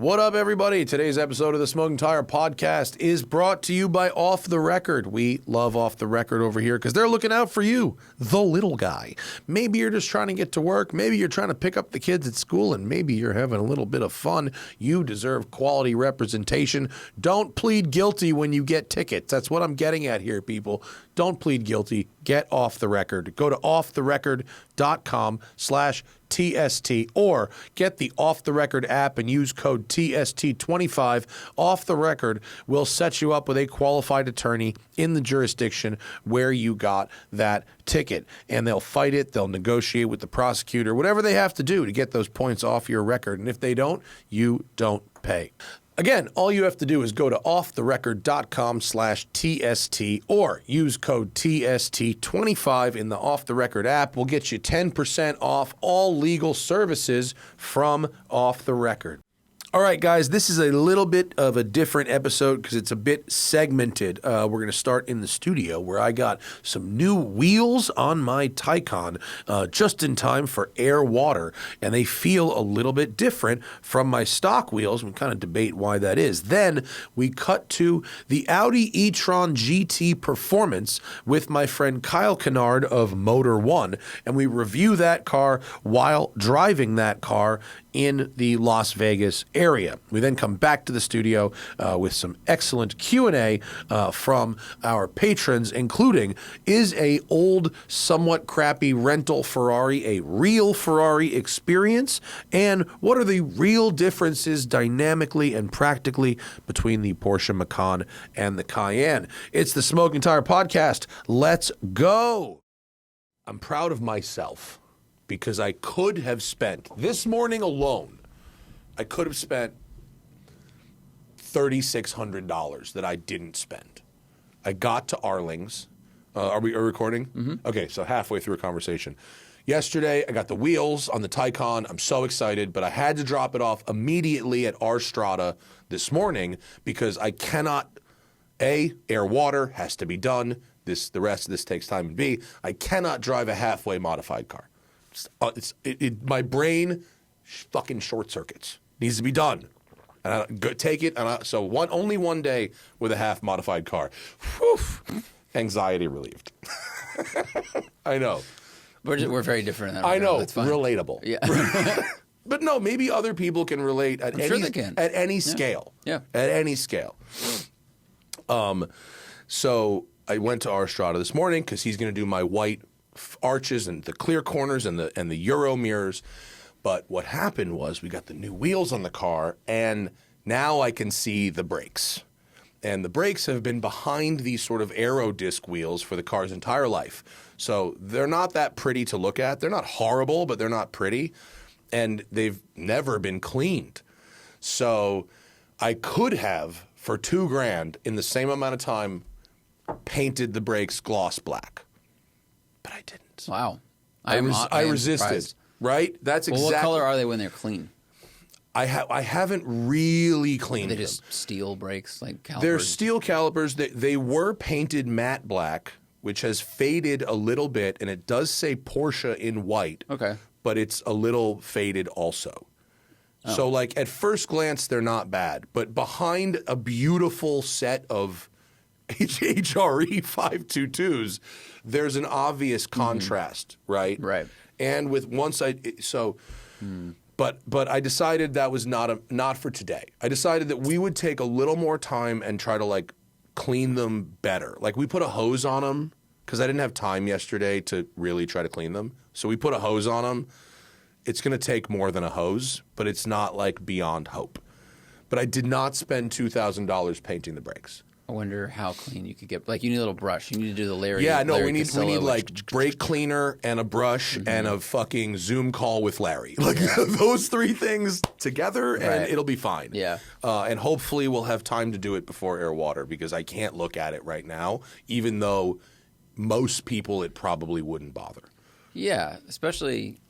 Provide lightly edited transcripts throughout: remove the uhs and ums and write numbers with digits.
What up, everybody? Today's episode of the Smoking Tire Podcast is brought to you by Off the Record. We love Off the Record over here because they're looking out for you, the little guy. Maybe you're just trying to get to work. Maybe you're trying to pick up the kids at school, and maybe you're having a little bit of fun. You deserve quality representation. Don't plead guilty when you get tickets. That's what I'm getting at here, people. Don't plead guilty. Get Off the Record. Go to offtherecord.com/TST or get the Off the Record app and use code TST25. Off the Record will set you up with a qualified attorney in the jurisdiction where you got that ticket. And they'll fight it. They'll negotiate with the prosecutor, whatever they have to do to get those points off your record. And if they don't, you don't pay. Again, all you have to do is go to offtherecord.com/TST or use code TST25 in the Off the Record app. We'll get you 10% off all legal services from Off the Record. All right, guys, this is a little bit of a different episode because it's a bit segmented. We're going to start in the studio where I got some new wheels on my Taycan just in time for air water, and they feel a little bit different from my stock wheels. We kind of debate why that is. Then we cut to the Audi e-tron GT Performance with my friend Kyle Kennard of Motor One, and we review that car while driving that car in the Las Vegas area. We then come back to the studio with some excellent Q&A from our patrons, including, is a old, somewhat crappy rental Ferrari a real Ferrari experience? And what are the real differences dynamically and practically between the Porsche Macan and the Cayenne? It's the Smoking Tire Podcast. Let's go. I'm proud of myself, because I could have spent, this morning alone, I could have spent $3,600 that I didn't spend. I got to Arling's. Are we recording? Mm-hmm. Okay, so halfway through a conversation. Yesterday, I got the wheels on the Taycan. I'm so excited, but I had to drop it off immediately at our Strata this morning because I cannot, A, air water has to be done. The rest of this takes time, and B, I cannot drive a halfway modified car. My brain fucking short circuits. Needs to be done. And I take it. Only one day with a half modified car. Whew, anxiety relieved. I know. We're very different in that. I know. That's fine. Relatable. Yeah. But no, maybe other people can relate at sure they can. At any scale. Yeah. At any scale. So I went to our Strata this morning because he's going to do my white arches and the clear corners and the Euro mirrors. But what happened was we got the new wheels on the car, and now I can see the brakes. And the brakes have been behind these sort of aero disc wheels for the car's entire life. So they're not that pretty to look at. They're not horrible, but they're not pretty. And they've never been cleaned. So I could have, for $2,000 in the same amount of time, painted the brakes gloss black. But I didn't. Wow. I resisted. Surprised. Right? That's exactly. Well, what color are they when they're clean? I haven't really cleaned Are they them. just steel brakes, like calipers? They're steel calipers. They were painted matte black, which has faded a little bit, and it does say Porsche in white. Okay. But it's a little faded also. Oh. So, like, at first glance, they're not bad. But behind a beautiful set of HRE 522s, there's an obvious contrast, right? Right. And with but I decided that was not for today. I decided that we would take a little more time and try to like clean them better. Like we put a hose on them because I didn't have time yesterday to really try to clean them. So we put a hose on them. It's going to take more than a hose, but it's not like beyond hope. But I did not spend $2,000 painting the brakes. I wonder how clean you could get. Like, you need a little brush. You need to do the Larry. Yeah, no, Larry we need Casella, like brake cleaner and a brush and a fucking Zoom call with Larry. Like those three things together, and it'll be fine. Yeah. And hopefully we'll have time to do it before air water because I can't look at it right now, even though most people it probably wouldn't bother. Yeah, especially.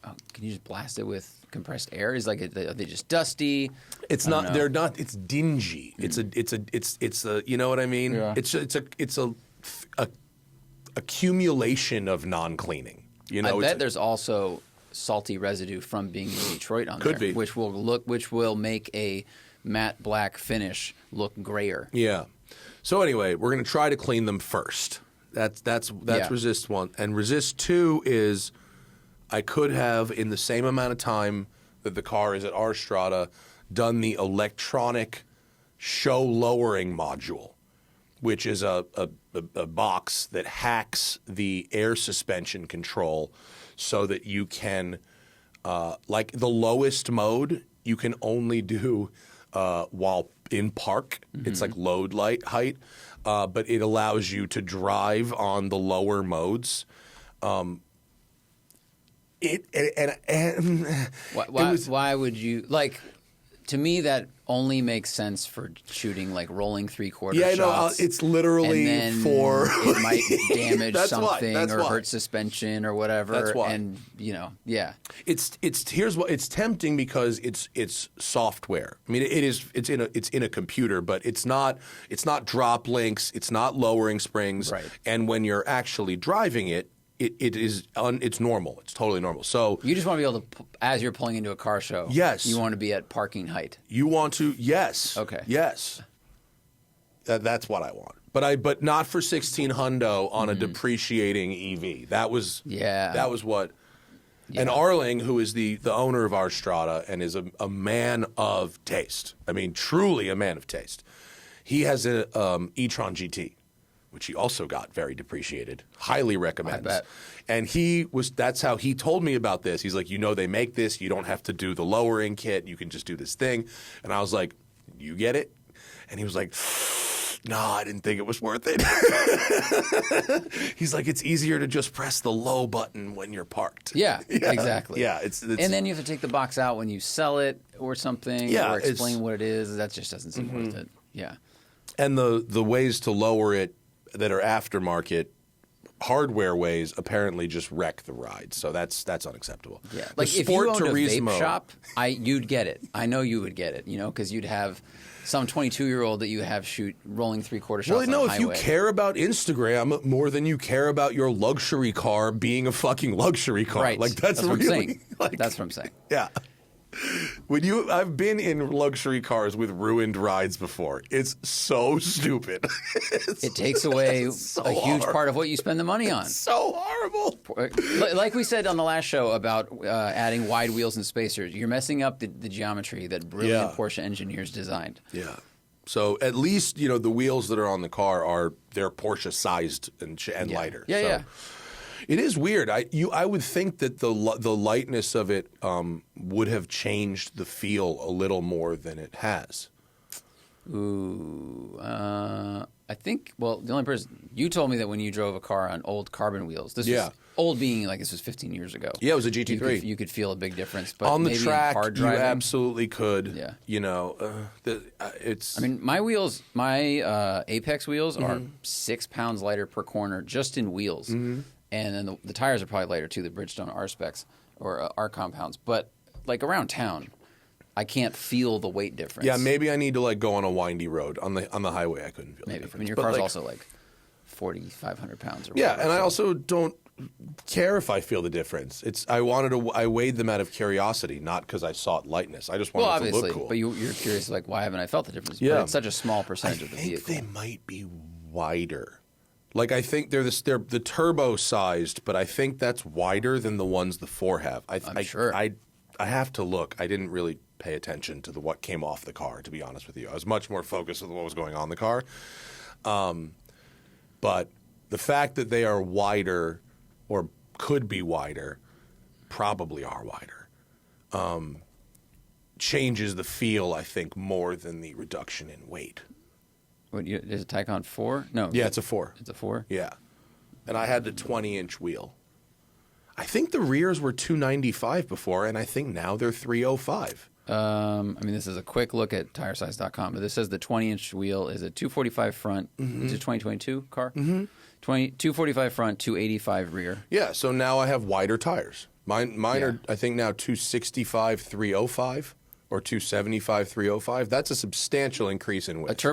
Oh, can you just blast it with compressed air? Are they just dusty? It's not. They're not. It's dingy. It's a. You know what I mean? Yeah. It's a accumulation of non-cleaning. You know, I bet there's also salty residue from being in Detroit on Could there, be. which will make a matte black finish look grayer. Yeah. So anyway, we're going to try to clean them first. That's Yeah. resist 1. And resist 2 is I could have, in the same amount of time that the car is at our strata, done the electronic show lowering module, which is a box that hacks the air suspension control so that you can, like the lowest mode, you can only do while in park. It's like load light height, but it allows you to drive on the lower modes. Why would you like? To me, that only makes sense for shooting like rolling 3/4 Yeah, no, shots. it's literally and then for it might damage That's something why. or hurt suspension or whatever. That's why. And yeah. It's here's what it's tempting because it's software. I mean, it's in a computer, but it's not drop links, it's not lowering springs, Right. And when you're actually driving it, it's normal. It's totally normal. So You just want to be able to, as you're pulling into a car show. Yes. You want to be at parking height. you want to, yes, Okay. yes, that's what I want. But not for 16 hundo on a depreciating EV. That was what. And Arling, who is the owner of our strata and is a man of taste. I mean, truly a man of taste. He has a ETron GT, which he also got very depreciated. Highly recommends. I bet. And that's how he told me about this. He's like, they make this. You don't have to do the lowering kit. You can just do this thing. And I was like, you get it? And he was like, no, I didn't think it was worth it. He's like, it's easier to just press the low button when you're parked. Yeah, exactly. Yeah, it's and then you have to take the box out when you sell it or something, or explain what it is. That just doesn't seem worth it. Yeah. And the ways to lower it that are aftermarket hardware ways apparently just wreck the ride. So that's unacceptable. Yeah. Like if you owned a vape shop, you'd get it. I know you would get it, because you'd have some 22-year-old that you have shoot rolling 3/4 shots on no, the if highway. you care about Instagram more than you care about your luxury car being a fucking luxury car. Right. Like that's what really, I'm saying. like, That's what I'm saying. Yeah. I've been in luxury cars with ruined rides before. It's so stupid. It takes away so a huge hard. part of what you spend the money on. So horrible. Like we said on the last show about adding wide wheels and spacers, you're messing up the geometry that brilliant Porsche engineers designed. Yeah. So at least the wheels that are on the car they're Porsche sized and lighter. Yeah, so yeah. It is weird. I would think that the lightness of it would have changed the feel a little more than it has. Ooh, I think. Well, the only person you told me that when you drove a car on old carbon wheels, this was old, being like this was 15 years ago. Yeah, it was a GT3. You could feel a big difference, but on the maybe track, in hard you driving, absolutely could. Yeah. It's. I mean, my wheels, my Apex wheels are 6 pounds lighter per corner just in wheels. And then the tires are probably lighter too, the Bridgestone R specs or R compounds. But like around town, I can't feel the weight difference. Yeah, maybe I need to go on a windy road. On the highway, I couldn't feel the Maybe. difference. I mean, your But, car's also like 4,500 pounds or whatever. Yeah, and I also don't care if I feel the difference. I weighed them out of curiosity, not because I sought lightness. I just wanted it to obviously, look cool. but you're curious, like, why haven't I felt the difference? Yeah. But it's such a small percentage of the I think vehicle. they might be wider. Like I think they're the turbo sized, but I think that's wider than the ones the 4 have. I'm sure. I have to look. I didn't really pay attention to what came off the car, to be honest with you. I was much more focused on what was going on in the car. But the fact that they are wider or could be wider, probably are wider, changes the feel, I think, more than the reduction in weight. What, is it Taycan 4? No. Yeah, it's a 4. It's a 4? Yeah. And I had the 20-inch wheel. I think the rears were 295 before, and I think now they're 305. I mean, this is a quick look at TireSize.com, but this says the 20-inch wheel is a 245 front. It's a 2022 car. 245 front, 285 rear. Yeah, so now I have wider tires. Mine are, I think, now 265 305 or 275 305. That's a substantial increase in width.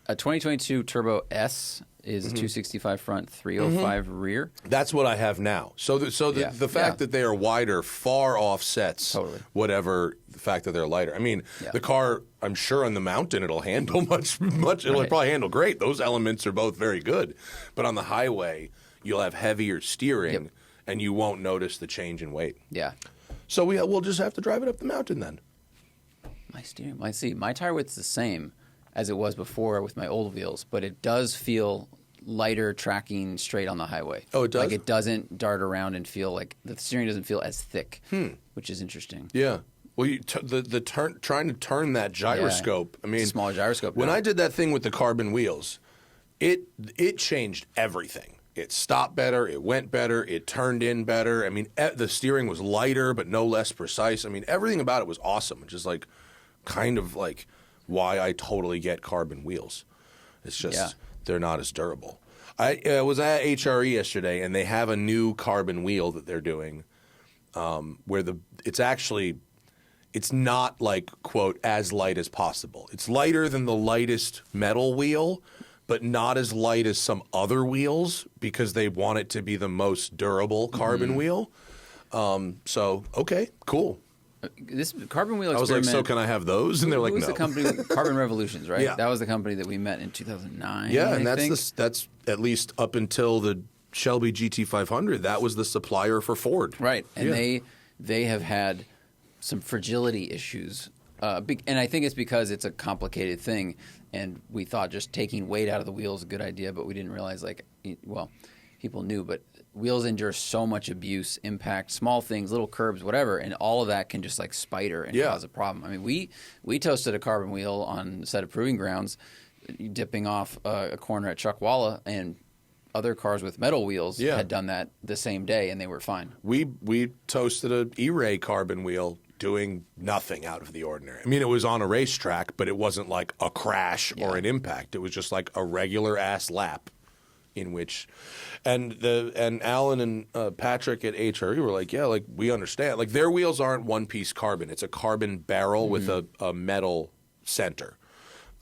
A 2022 Turbo S is 265 front, 305 rear. That's what I have now. So the fact that they are wider far offsets whatever the fact that they're lighter. I mean, the car, I'm sure on the mountain it'll handle much. It'll probably handle great. Those elements are both very good. But on the highway, you'll have heavier steering, and you won't notice the change in weight. Yeah. So we'll just have to drive it up the mountain then. My steering, my tire width's the same as it was before with my old wheels, but it does feel lighter tracking straight on the highway. Oh, it does? Like it doesn't dart around and feel like the steering doesn't feel as thick, which is interesting. Yeah. Well, trying to turn that gyroscope. I mean, smaller gyroscope. When I did that thing with the carbon wheels, it changed everything. It stopped better. It went better. It turned in better. I mean, the steering was lighter but no less precise. I mean, everything about it was awesome. Which is like, kind of like why I totally get carbon wheels. It's just they're not as durable. I was at HRE yesterday, and they have a new carbon wheel that they're doing, where it's not like, quote, as light as possible. It's lighter than the lightest metal wheel, but not as light as some other wheels because they want it to be the most durable carbon wheel. So, okay, cool. This carbon wheel experiment. I was like, so can I have those? And they're like, no. Who was the company? Carbon Revolutions, right? Yeah. That was the company that we met in 2009. Yeah, and I think. that's at least up until the Shelby GT500. That was the supplier for Ford. Right, and they have had some fragility issues, and I think it's because it's a complicated thing, and we thought just taking weight out of the wheel is a good idea, but we didn't realize people knew, but wheels endure so much abuse, impact, small things, little curbs, whatever, and all of that can just like spider and cause a problem. I mean, we toasted a carbon wheel on a set of proving grounds, dipping off a corner at Chuckwalla, and other cars with metal wheels had done that the same day, and they were fine. We toasted a E-Ray carbon wheel doing nothing out of the ordinary. I mean, it was on a racetrack, but it wasn't like a crash or an impact. It was just like a regular ass lap. In which, and Alan and Patrick at HRE were like, yeah, like we understand. Like their wheels aren't one piece carbon; it's a carbon barrel with a metal center.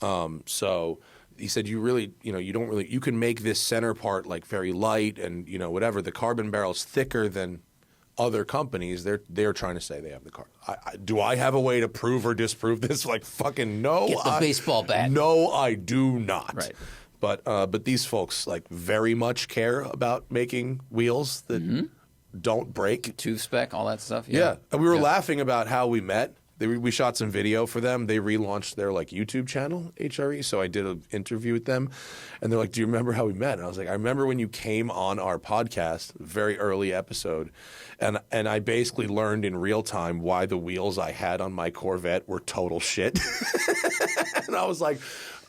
So he said, you can make this center part like very light and whatever. The carbon barrel's thicker than other companies. They're trying to say they have the car. Do I have a way to prove or disprove this? Like fucking no. Get the baseball bat. No, I do not. Right. But these folks like very much care about making wheels that don't break. Tooth spec, all that stuff. Yeah. And we were laughing about how we met. We shot some video for them. They relaunched their like YouTube channel, HRE. So I did an interview with them, and they're like, "Do you remember how we met?" And I was like, "I remember when you came on our podcast, very early episode, and I basically learned in real time why the wheels I had on my Corvette were total shit." And I was like,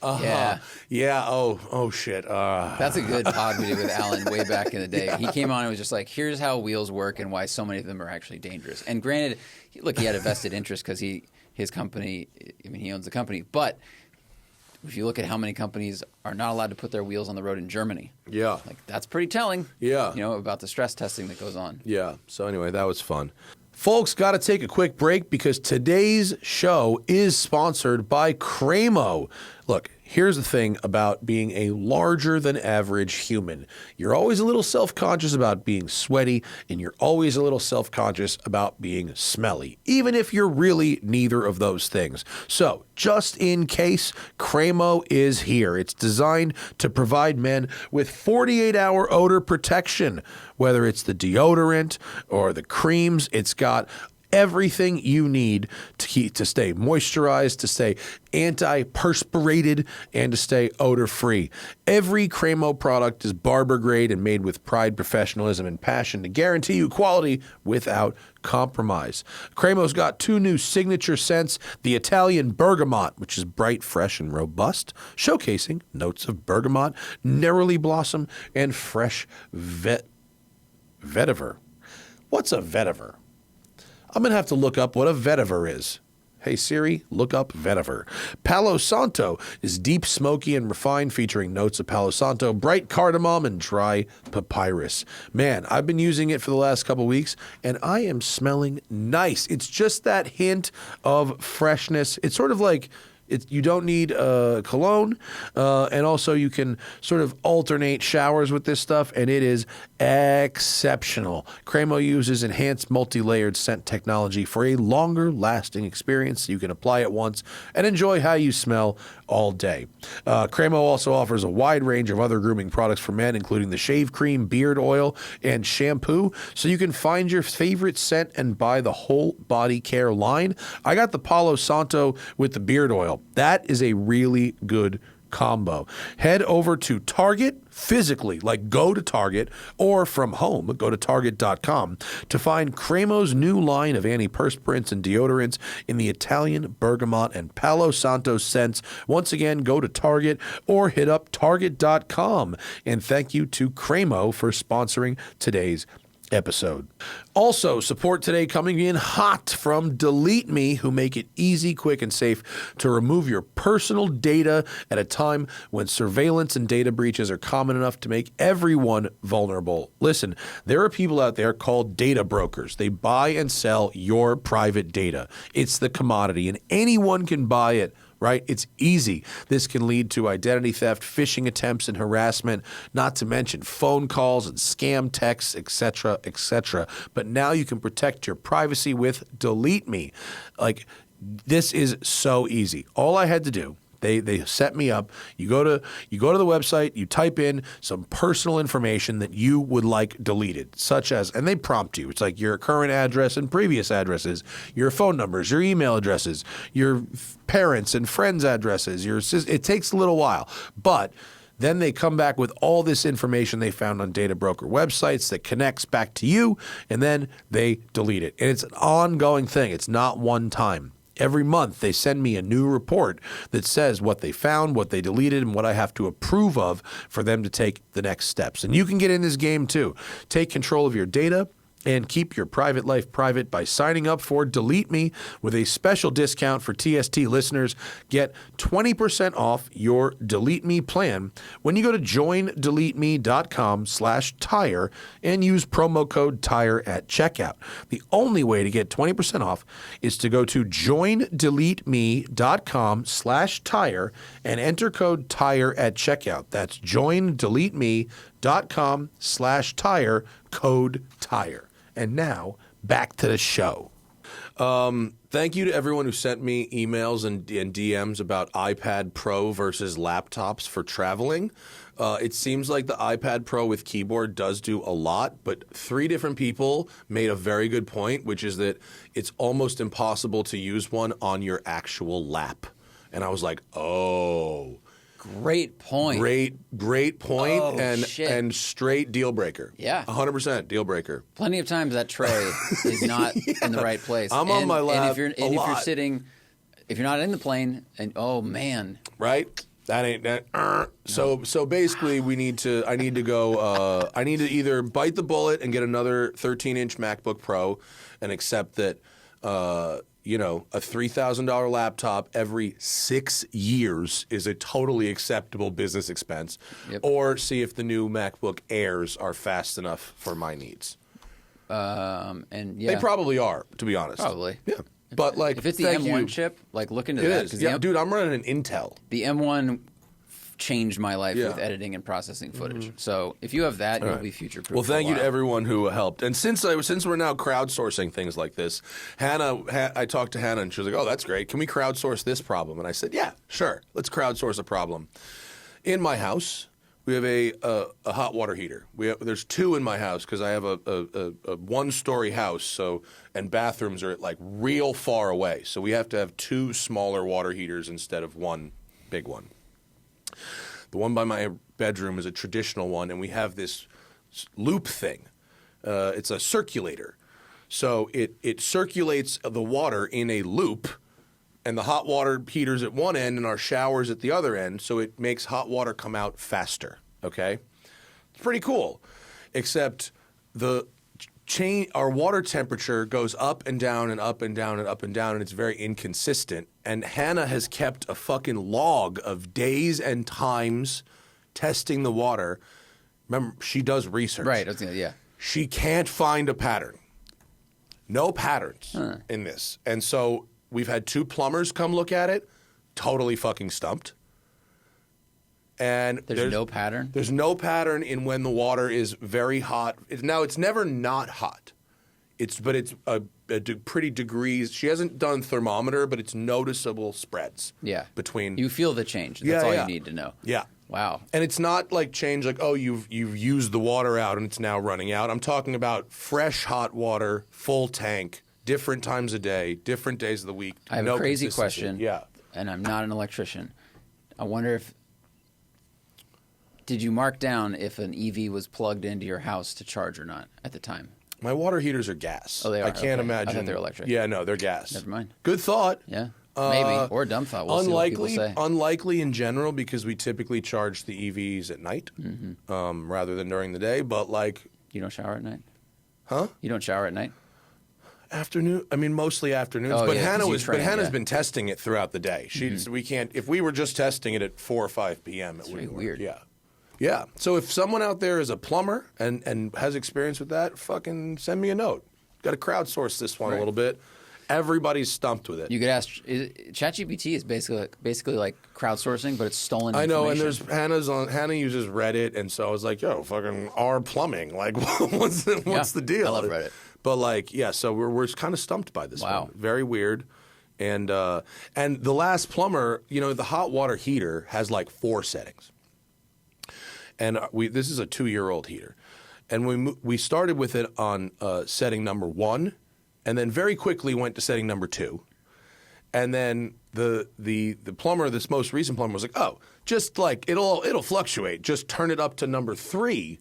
oh shit. That's a good pod we did with Alan way back in the day. He came on and was just like, here's how wheels work and why so many of them are actually dangerous. And granted, look, he had a vested interest because his company, he owns the company. But if you look at how many companies are not allowed to put their wheels on the road in Germany, like that's pretty telling. Yeah, about the stress testing that goes on. Yeah. So anyway, that was fun. Folks, got to take a quick break because today's show is sponsored by Cremo. Look, here's the thing about being a larger than average human. You're always a little self-conscious about being sweaty, and you're always a little self-conscious about being smelly, even if you're really neither of those things. So, just in case, Cremo is here. It's designed to provide men with 48-hour odor protection. Whether it's the deodorant or the creams, it's got everything you need to stay moisturized, to stay antiperspirated, and to stay odor-free. Every Cremo product is barber grade and made with pride, professionalism, and passion to guarantee you quality without compromise. Cremo's got 2 new signature scents, the Italian Bergamont, which is bright, fresh, and robust, showcasing notes of bergamot, neroli blossom, and fresh vetiver. What's a vetiver? I'm going to have to look up what a vetiver is. Hey Siri, look up vetiver. Palo Santo is deep, smoky, and refined, featuring notes of Palo Santo, bright cardamom, and dry papyrus. Man, I've been using it for the last couple weeks, and I am smelling nice. It's just that hint of freshness. It's sort of like You don't need cologne, and also you can sort of alternate showers with this stuff, and it is exceptional. Cremo uses enhanced multi-layered scent technology for a longer-lasting experience. You can apply it once and enjoy how you smell all day. Cremo also offers a wide range of other grooming products for men, including the shave cream, beard oil, and shampoo, so you can find your favorite scent and buy the whole body care line. I got the Palo Santo with the beard oil. That is a really good combo. Head over to Target physically, like go to Target, or from home, go to target.com to find Cremo's new line of antiperspirants and deodorants in the Italian, Bergamont, and Palo Santo scents. Once again, go to Target or hit up target.com. And thank you to Cremo for sponsoring today's episode. Also, support today coming in hot from DELETEME, who make it easy, quick, and safe to remove your personal data at a time when surveillance and data breaches are common enough to make everyone vulnerable. Listen, there are people out there called data brokers. They buy and sell your private data. It's the commodity, and anyone can buy it. Right? It's easy. This can lead to identity theft, phishing attempts, and harassment, not to mention phone calls and scam texts, etc., etc. But now you can protect your privacy with DELETEME. Like, this is so easy. All I had to do, they set me up. You go to the website, you type in some personal information that you would like deleted, such as, and they prompt you. It's like your current address and previous addresses, your phone numbers, your email addresses, your parents' and friends' addresses. It takes a little while, but then they come back with all this information they found on data broker websites that connects back to you, and then they delete it. And it's an ongoing thing. It's not one time. Every month, they send me a new report that says what they found, what they deleted, and what I have to approve of for them to take the next steps. And you can get in this game, too. Take control of your data and keep your private life private by signing up for DELETEME with a special discount for TST listeners. Get 20% off your DELETEME plan when you go to joindeleteme.com/tire and use promo code TIRE at checkout. The only way to get 20% off is to go to joindeleteme.com/tire and enter code TIRE at checkout. That's joindeleteme.com/tire, code TIRE. And now, back to the show. Thank you to everyone who sent me emails and DMs about iPad Pro versus laptops for traveling. It seems like the iPad Pro with keyboard does do a lot, but 3 different people made a very good point, which is that it's almost impossible to use one on your actual lap. And I was like, oh. Great point. Great point, Oh, and shit. Straight deal breaker. Yeah. 100% deal breaker. Plenty of times that tray is not in the right place. I'm on my lap if you're sitting, if you're not in the plane, and oh man, right? That ain't that. So basically, I need to either bite the bullet and get another 13-inch MacBook Pro and accept that. A $3,000 laptop every 6 years is a totally acceptable business expense, or see if the new MacBook Airs are fast enough for my needs. They probably are, to be honest. Probably. Yeah. But like, if it's the M1 chip, like look into that. It is. Yeah, dude, I'm running an Intel. The M1 changed my life with editing and processing footage. So if you have that, you'll be future-proof. Well, thank you to everyone who helped. And since we're now crowdsourcing things like this, I talked to Hannah, and she was like, oh, that's great. Can we crowdsource this problem? And I said, yeah, sure. Let's crowdsource a problem. In my house, we have a hot water heater. There's 2 in my house because I have a 1-story house, and bathrooms are like real far away. So we have to have 2 smaller water heaters instead of 1 big one. The one by my bedroom is a traditional one, and we have this loop thing. It's a circulator. So it circulates the water in a loop, and the hot water heater's at one end and our shower's at the other end, so it makes hot water come out faster, okay? It's pretty cool, except our water temperature goes up and down and up and down and up and down, and it's very inconsistent. And Hannah has kept a fucking log of days and times testing the water. Remember, she does research. Right. She can't find a pattern. No patterns in this. And so we've had 2 plumbers come look at it. totally fucking stumped. And There's no pattern? There's no pattern in when the water is very hot. It's never not hot. It's pretty degrees. She hasn't done thermometer, but it's noticeable spreads. Yeah. Between you feel the change. That's all you need to know. Yeah. Wow. And it's not like change like, oh, you've used the water out and it's now running out. I'm talking about fresh hot water, full tank, different times a day, different days of the week. I have a crazy question. Yeah. And I'm not an electrician. I wonder if did you mark down if an EV was plugged into your house to charge or not at the time? My water heaters are gas. Oh, they are? I can't imagine. I thought they were electric. Yeah, no, they're gas. Never mind. Good thought. Yeah. Maybe. Or a dumb thought. We'll see what people say. Unlikely in general because we typically charge the EVs at night rather than during the day. But like, you don't shower at night? Huh? You don't shower at night? Afternoon. I mean, mostly afternoons. Oh, but yeah, Hannah's been testing it throughout the day. We can't. If we were just testing it at 4 or 5 p.m., it would be weird. Yeah. Yeah. So if someone out there is a plumber and has experience with that, fucking send me a note. Got to crowdsource this one a little bit. Everybody's stumped with it. You could ask. ChatGPT is basically like crowdsourcing, but it's stolen I know, and information. there's Hannah uses Reddit, and so I was like, yo, fucking R plumbing. Like, what's the deal? I love Reddit. But like, yeah, so we're kind of stumped by this one. Very weird. And the last plumber, the hot water heater has like 4 settings. And this is a 2-year-old heater. And we started with it on setting number 1, and then very quickly went to setting number 2. And then the plumber, this most recent plumber, was like, oh, just like it'll fluctuate. Just turn it up to number 3,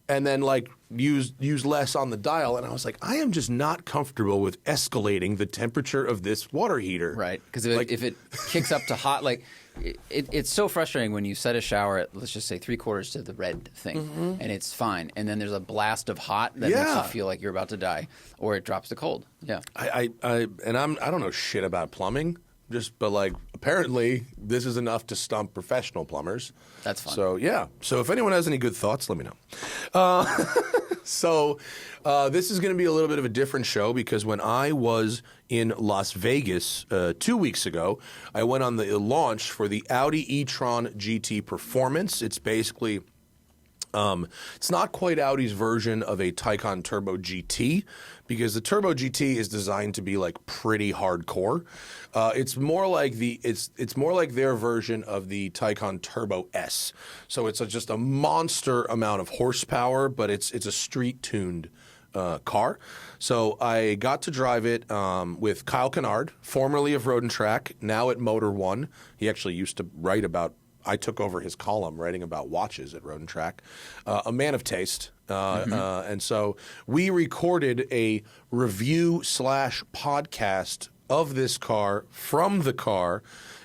and then like use less on the dial. And I was like, I am just not comfortable with escalating the temperature of this water heater. Right, because if it kicks up to hot, like it's so frustrating when you set a shower at, let's just say, 3/4 to the red thing, and it's fine, and then there's a blast of hot that makes you feel like you're about to die, or it drops to cold. Yeah, I don't know shit about plumbing. But like, apparently this is enough to stump professional plumbers. That's fun. So yeah. So if anyone has any good thoughts, let me know. So this is going to be a little bit of a different show because when I was in Las Vegas 2 weeks ago, I went on the launch for the Audi e-tron GT Performance. It's basically it's not quite Audi's version of a Taycan Turbo GT because the Turbo GT is designed to be like pretty hardcore. It's more like it's more like their version of the Taycan Turbo S. So it's just a monster amount of horsepower, but it's a street tuned car. So I got to drive it with Kyle Kennard, formerly of Road and Track, now at Motor One. He actually used to write about. I took over his column writing about watches at Road and Track, a man of taste. And so we recorded a review / podcast of this car from the car,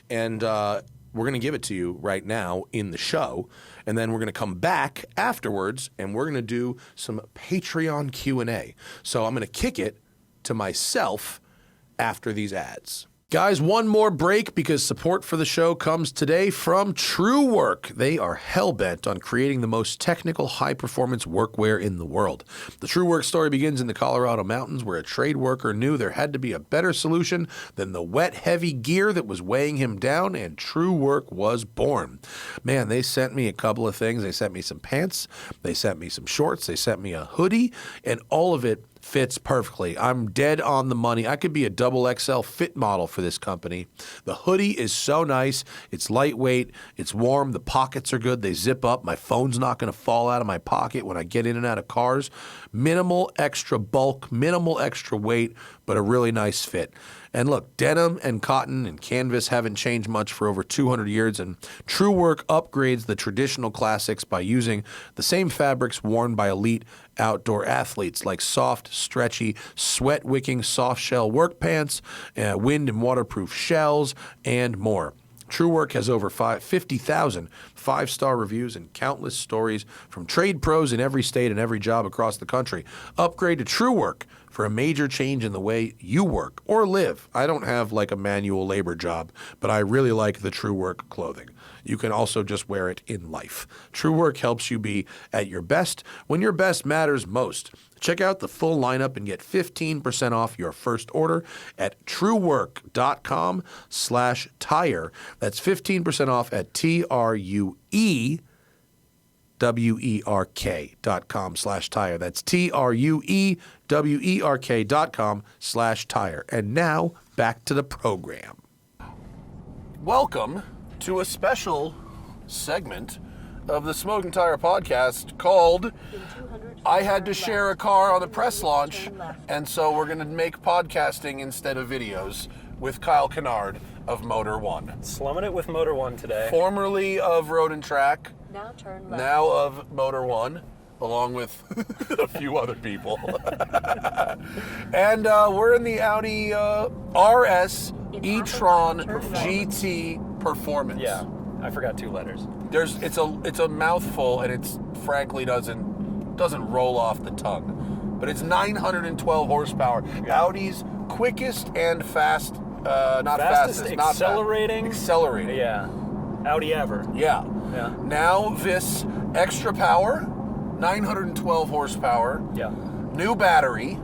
and we're going to give it to you right now in the show. And then we're going to come back afterwards, and we're going to do some Patreon Q&A. So I'm going to kick it to myself after these ads. Guys, one more break because support for the show comes today from TRUEWERK. They are hell-bent on creating the most technical, high-performance workwear in the world. The TRUEWERK story begins in the Colorado mountains where a trade worker knew there had to be a better solution than the wet, heavy gear that was weighing him down, and TRUEWERK was born. Man, they sent me a couple of things. They sent me some pants. They sent me some shorts. They sent me a hoodie, and all of it fits perfectly. I'm dead on the money. I could be a XXL fit model for this company. The hoodie is so nice. It's lightweight. It's warm. The pockets are good. They zip up. My phone's not going to fall out of my pocket when I get in and out of cars. Minimal extra bulk, minimal extra weight, but a really nice fit. And look, denim and cotton and canvas haven't changed much for over 200 years, and TRUEWERK upgrades the traditional classics by using the same fabrics worn by elite outdoor athletes, like soft, stretchy, sweat-wicking soft-shell work pants, wind and waterproof shells, and more. TRUEWERK has over 50,000 5-star reviews and countless stories from trade pros in every state and every job across the country. Upgrade to TRUEWERK for a major change in the way you work or live. I don't have like a manual labor job, but I really like the TRUEWERK clothing. You can also just wear it in life. TRUEWERK helps you be at your best when your best matters most. Check out the full lineup and get 15% off your first order at truewerk.com/tire. That's 15% off at TRUEWERK.com/tire. That's TRUEWERK.com/tire. And now back to the program. Welcome to a special segment of the Smoking Tire podcast called I Had to Share a Car on the Press Launch, and so we're going to make podcasting instead of videos with Kyle Kennard of Motor One. Slumming it with Motor One today. Formerly of Road and Track, Now turn left. now of Motor One, along with a few other people. And we're in the Audi RS e-tron GT Performance. Yeah, I forgot 2 letters. It's a mouthful, and it's frankly doesn't roll off the tongue, but it's 912 horsepower. Yeah. Audi's quickest and fast, accelerating. Accelerating. Yeah, Audi ever. Yeah. Yeah. Now this extra power, 912 horsepower. Yeah. New battery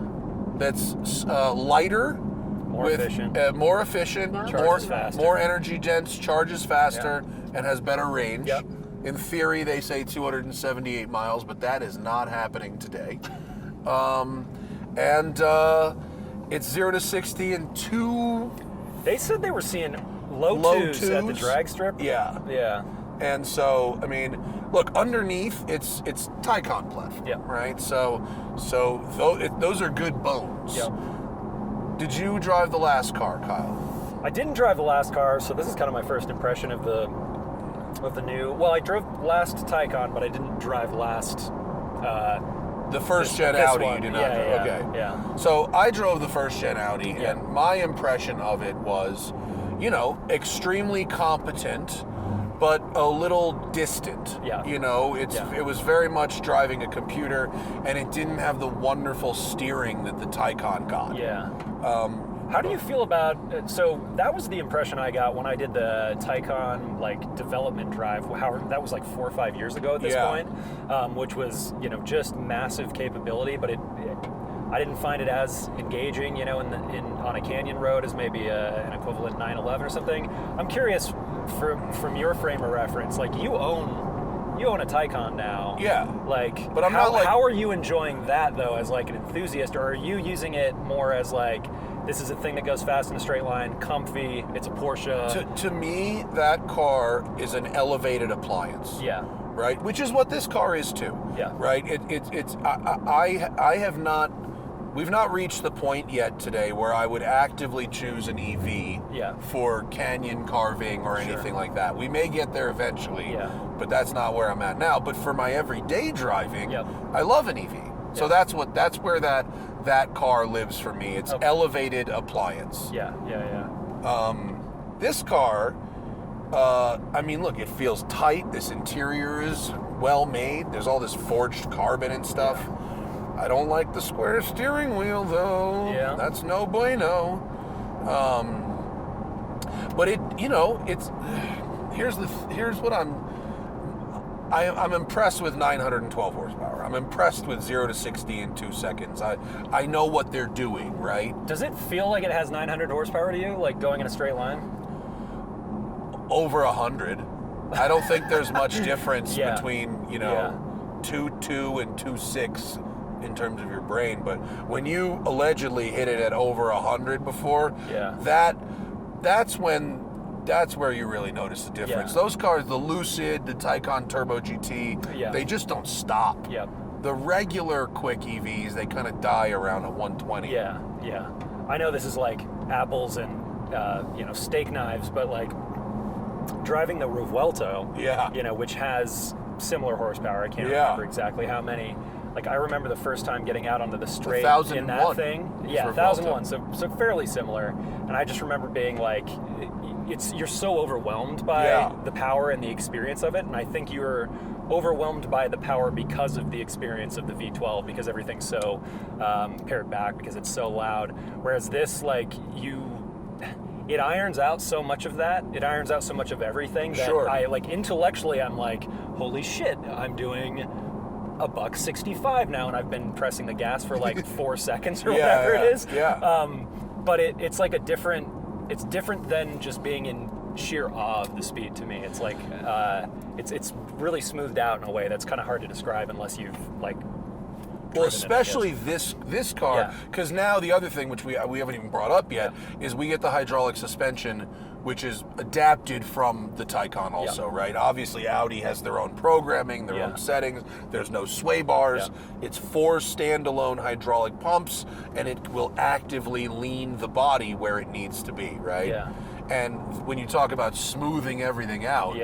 that's lighter. More efficient. More efficient, Charges faster. more energy dense, charges faster, and has better range. Yep. In theory, they say 278 miles, but that is not happening today. It's 0 to 60 in 2. They said they were seeing low twos at the drag strip. Yeah. Yeah. And so, I mean, look, underneath it's Taycan platform, Yep. right? So those are good bones. Yep. Did you drive the last car, Kyle? I didn't drive the last car, so this is kind of my first impression of the new. Well, I drove last Taycan, but I didn't drive last. The first gen this Audi one. you did not Yeah, drive. yeah, Okay. yeah. So I drove the first gen Audi, Yeah. and my impression of it was, extremely competent, but a little distant. Yeah. It was very much driving a computer, and it didn't have the wonderful steering that the Taycan got. Yeah. How do you feel about? So that was the impression I got when I did the Taycan development drive. That was 4 or 5 years ago at this point, which was just massive capability, but I didn't find it as engaging, on a canyon road as maybe an equivalent 911 or something. I'm curious from your frame of reference, you own a Taycan now. Yeah. But I'm not how are you enjoying that though as an enthusiast, or are you using it more as this is a thing that goes fast in a straight line, comfy, it's a Porsche? To me, that car is an elevated appliance. Yeah. Right? Which is what this car is too. Yeah. Right? We've not reached the point yet today where I would actively choose an EV for canyon carving or anything like that. We may get there eventually, but that's not where I'm at now. But for my everyday driving, I love an EV. So that's where that car lives for me. It's elevated appliance. Yeah. This car, look, it feels tight. This interior is well made. There's all this forged carbon and stuff. Yeah. I don't like the square steering wheel though. Yeah. That's no bueno. But here's what I'm impressed with 912 horsepower. I'm impressed with 0 to 60 in 2 seconds. I know what they're doing, right? Does it feel like it has 900 horsepower to you, going in a straight line? Over 100. I don't think there's much difference between 2.2 and 2.6 in terms of your brain. But when you allegedly hit it at over 100 before, that's where you really notice the difference. Yeah. Those cars, the Lucid, the Taycan Turbo GT, they just don't stop. Yep. The regular quick EVs, they kind of die around a 120. Yeah. I know this is apples and steak knives, but driving the Revuelto, which has similar horsepower. I can't remember exactly how many. I remember the first time getting out onto the straight in that thing. Yeah, 1001. So fairly similar. And I just remember being you're so overwhelmed by the power and the experience of it, and I think you're overwhelmed by the power because of the experience of the V12, because everything's so pared back, because it's so loud. Whereas this, like, it irons out so much of that. It irons out so much of everything that I, like, intellectually, I'm like, holy shit, I'm doing $165 now, and I've been pressing the gas for like 4 seconds or whatever it is. But it's like it's different than just being in sheer awe of the speed to me. It's like it's really smoothed out in a way that's kind of hard to describe unless you've like. Well, especially this car, because now the other thing, which we haven't even brought up yet, is we get the hydraulic suspension, which is adapted from the Taycan also, right? Obviously, Audi has their own programming, their own settings. There's no sway bars. It's 4 standalone hydraulic pumps, and it will actively lean the body where it needs to be, right? And when you talk about smoothing everything out,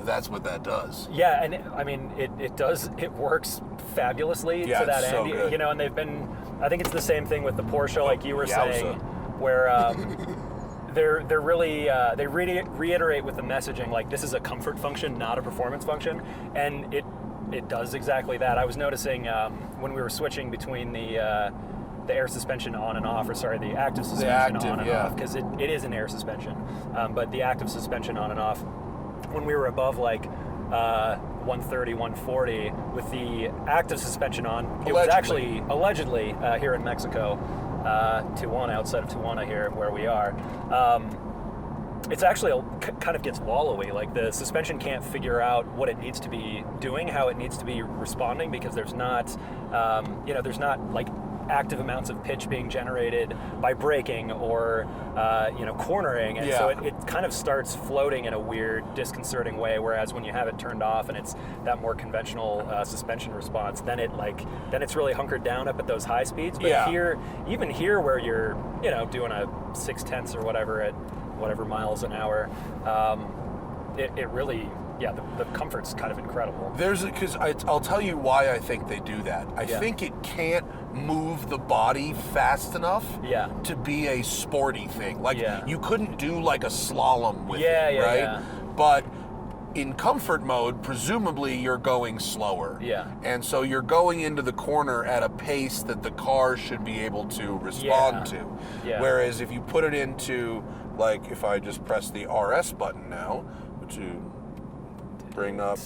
that's what that does. Yeah, and I mean, it works fabulously to that end. Good. You know, and they've been, I think it's the same thing with the Porsche, like you were saying, where they're really, they reiterate with the messaging, like, this is a comfort function, not a performance function, and it does exactly that. I was noticing when we were switching between the air suspension on and off, or sorry, the active suspension on and off, because it is an air suspension, but the active suspension on and off, when we were above like 130, 140 with the active suspension on, it was actually allegedly here in Mexico, Tijuana, outside of Tijuana here where we are, it's actually kind of gets wallowy. Like, the suspension can't figure out what it needs to be doing, how it needs to be responding, because there's not, there's not like active amounts of pitch being generated by braking or cornering, and so it kind of starts floating in a weird, disconcerting way. Whereas when you have it turned off and it's that more conventional suspension response, then it's really hunkered down up at those high speeds. But even here where you're doing a 0.6 or whatever at whatever miles an hour, it really. Yeah, the comfort's kind of incredible. Because I'll tell you why I think they do that. I think it can't move the body fast enough to be a sporty thing. Like, you couldn't do like a slalom with it, right? But in comfort mode, presumably you're going slower. And so you're going into the corner at a pace that the car should be able to respond to. Whereas if you put it into, like, if I just press the RS button now, to bring up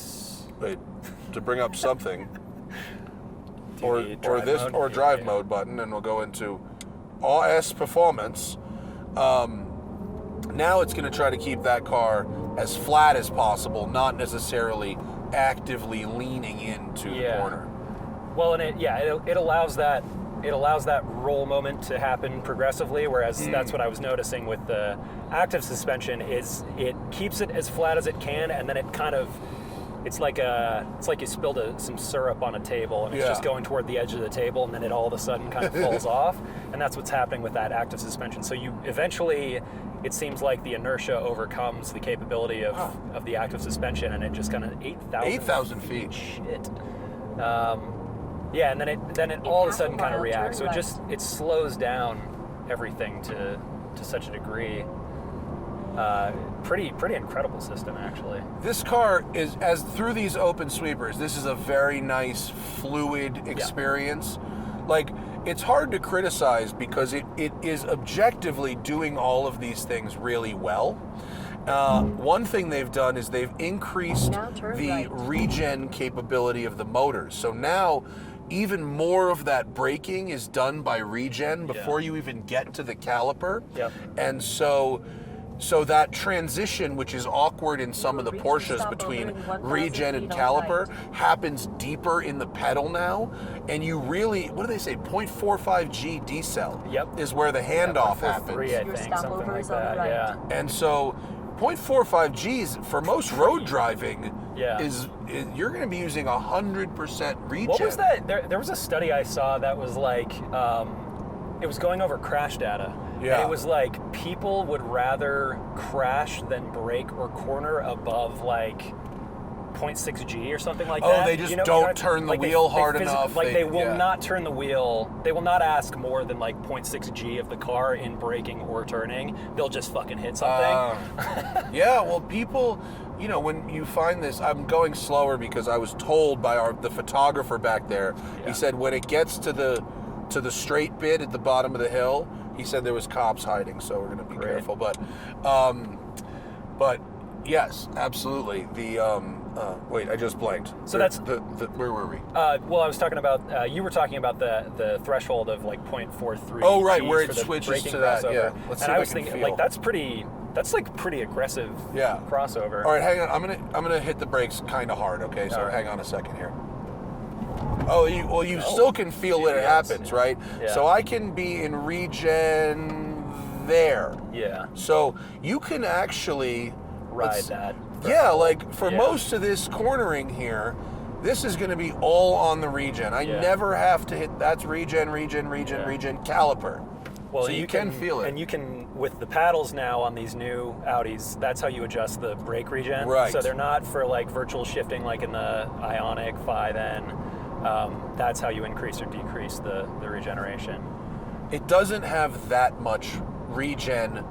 something, or drive mode button, and we'll go into RS performance. Now it's going to try to keep that car as flat as possible, not necessarily actively leaning into the corner. Well, and it allows that. It allows that roll moment to happen progressively, whereas that's what I was noticing with the active suspension, is it keeps it as flat as it can, and then it kind of, it's like you spilled some syrup on a table, and it's just going toward the edge of the table, and then it all of a sudden kind of falls off, and that's what's happening with that active suspension. So you eventually, it seems like the inertia overcomes the capability of the active suspension, and it just kind of 8,000 feet. Shit. And then it all of a sudden kind of reacts. So it slows down everything to such a degree. Pretty incredible system, actually. This car is, as through these open sweepers, this is a very nice, fluid experience. Like, it's hard to criticize because it is objectively doing all of these things really well. One thing they've done is they've increased the regen capability of the motors. So now, even more of that braking is done by regen before you even get to the caliper. And so that transition, which is awkward in some of the Porsches between regen and caliper, happens deeper in the pedal now. And you really, what do they say, 0.45 G decel is where the handoff happens. 3, I think, something like that, And so 0.45 Gs for most road driving is you're going to be using 100% regen. What was that? There was a study I saw that was like, it was going over crash data. And it was like, people would rather crash than brake or corner above like 0.6 G or something like Oh, that. they just don't turn the wheel hard enough. Like they will not turn the wheel. They will not ask more than like 0.6 G of the car in braking or turning. They'll just fucking hit something. Yeah, well, people, you know, when you find this, I'm going slower because I was told by the photographer back there. Yeah. He said when it gets to the straight bit at the bottom of the hill, he said there was cops hiding, so we're going to be careful. But yes, absolutely. Wait, I just blanked. So that's where were we? Well, I was talking about. You were talking about the threshold of like 0.43. Oh, right, Gs where it for the switches braking to that. crossover. Yeah. Let's see and if I was can thinking, feel. like that's like pretty aggressive. Yeah. Crossover. All right, hang on. I'm gonna hit the brakes kind of hard. Okay, so All right. hang on a second here. Oh, you still can feel that it happens, right? Yeah. So I can be in regen there. Yeah. So you can actually Ride that. Yeah, like for Yeah. most of this cornering here, this is going to be all on the regen. I never have to hit. That's regen caliper. Well, so you can feel it. And you can, with the paddles now on these new Audis, that's how you adjust the brake regen. Right. So they're not for like virtual shifting like in the Ioniq 5N. That's how you increase or decrease the regeneration. It doesn't have that much regen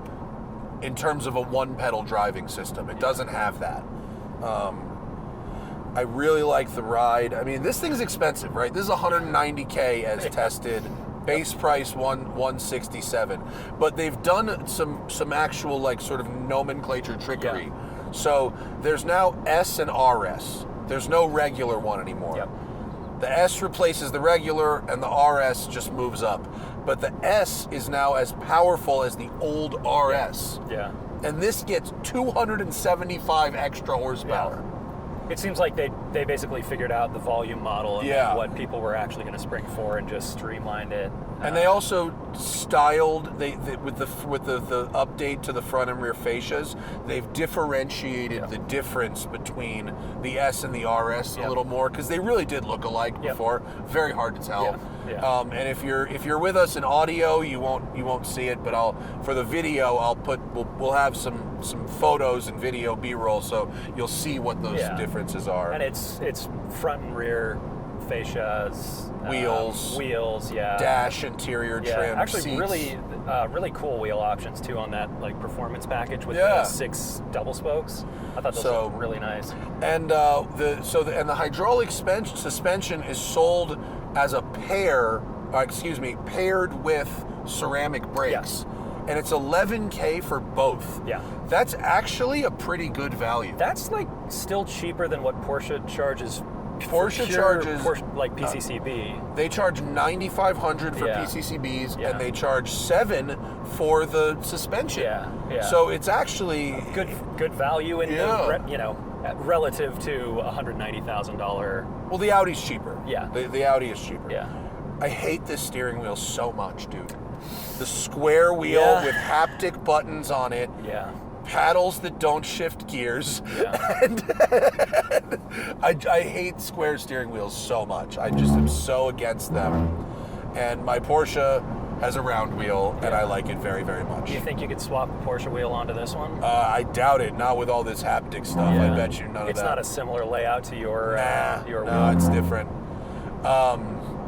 in terms of a one-pedal driving system. It doesn't have that. I really like the ride. I mean, this thing's expensive, right? This is $190K as tested. Base price $167, but they've done some actual like sort of nomenclature trickery. Yeah. So there's now S and RS. There's no regular one anymore. Yep. The S replaces the regular, and the RS just moves up. But the S is now as powerful as the old RS. Yeah. And this gets 275 extra horsepower. It seems like they basically figured out the volume model and what people were actually going to spring for and just streamlined it. And they also styled they with the update to the front and rear fascias. They've differentiated the difference between the S and the RS a little more because they really did look alike before. Very hard to tell. Yeah. And if you're with us in audio, you won't see it. But for the video, we'll have some photos and video B-roll, so you'll see what those differences are. And it's front and rear fascias, wheels, dash, interior trim, actually seats. really cool wheel options too on that like performance package with the 6 double spokes. I thought those looked really nice. And the hydraulic suspension is sold as a paired with ceramic brakes. And it's $11K for both. Yeah. That's actually a pretty good value. That's like still cheaper than what Porsche charges. Porsche charges like PCCB. They charge $9,500 for PCCBs, and they charge $7,000 for the suspension. Yeah. So it's actually good value in relative to $190,000. Well, the Audi's cheaper. Yeah. The Audi is cheaper. Yeah. I hate this steering wheel so much, dude. The square wheel with haptic buttons on it. Yeah. Paddles that don't shift gears. Yeah. And I hate square steering wheels so much. I just am so against them. And my Porsche has a round wheel, and I like it very, very much. Do you think you could swap the Porsche wheel onto this one? I doubt it. Not with all this haptic stuff. I bet you none of that. It's not a similar layout to your wheel. No, it's different.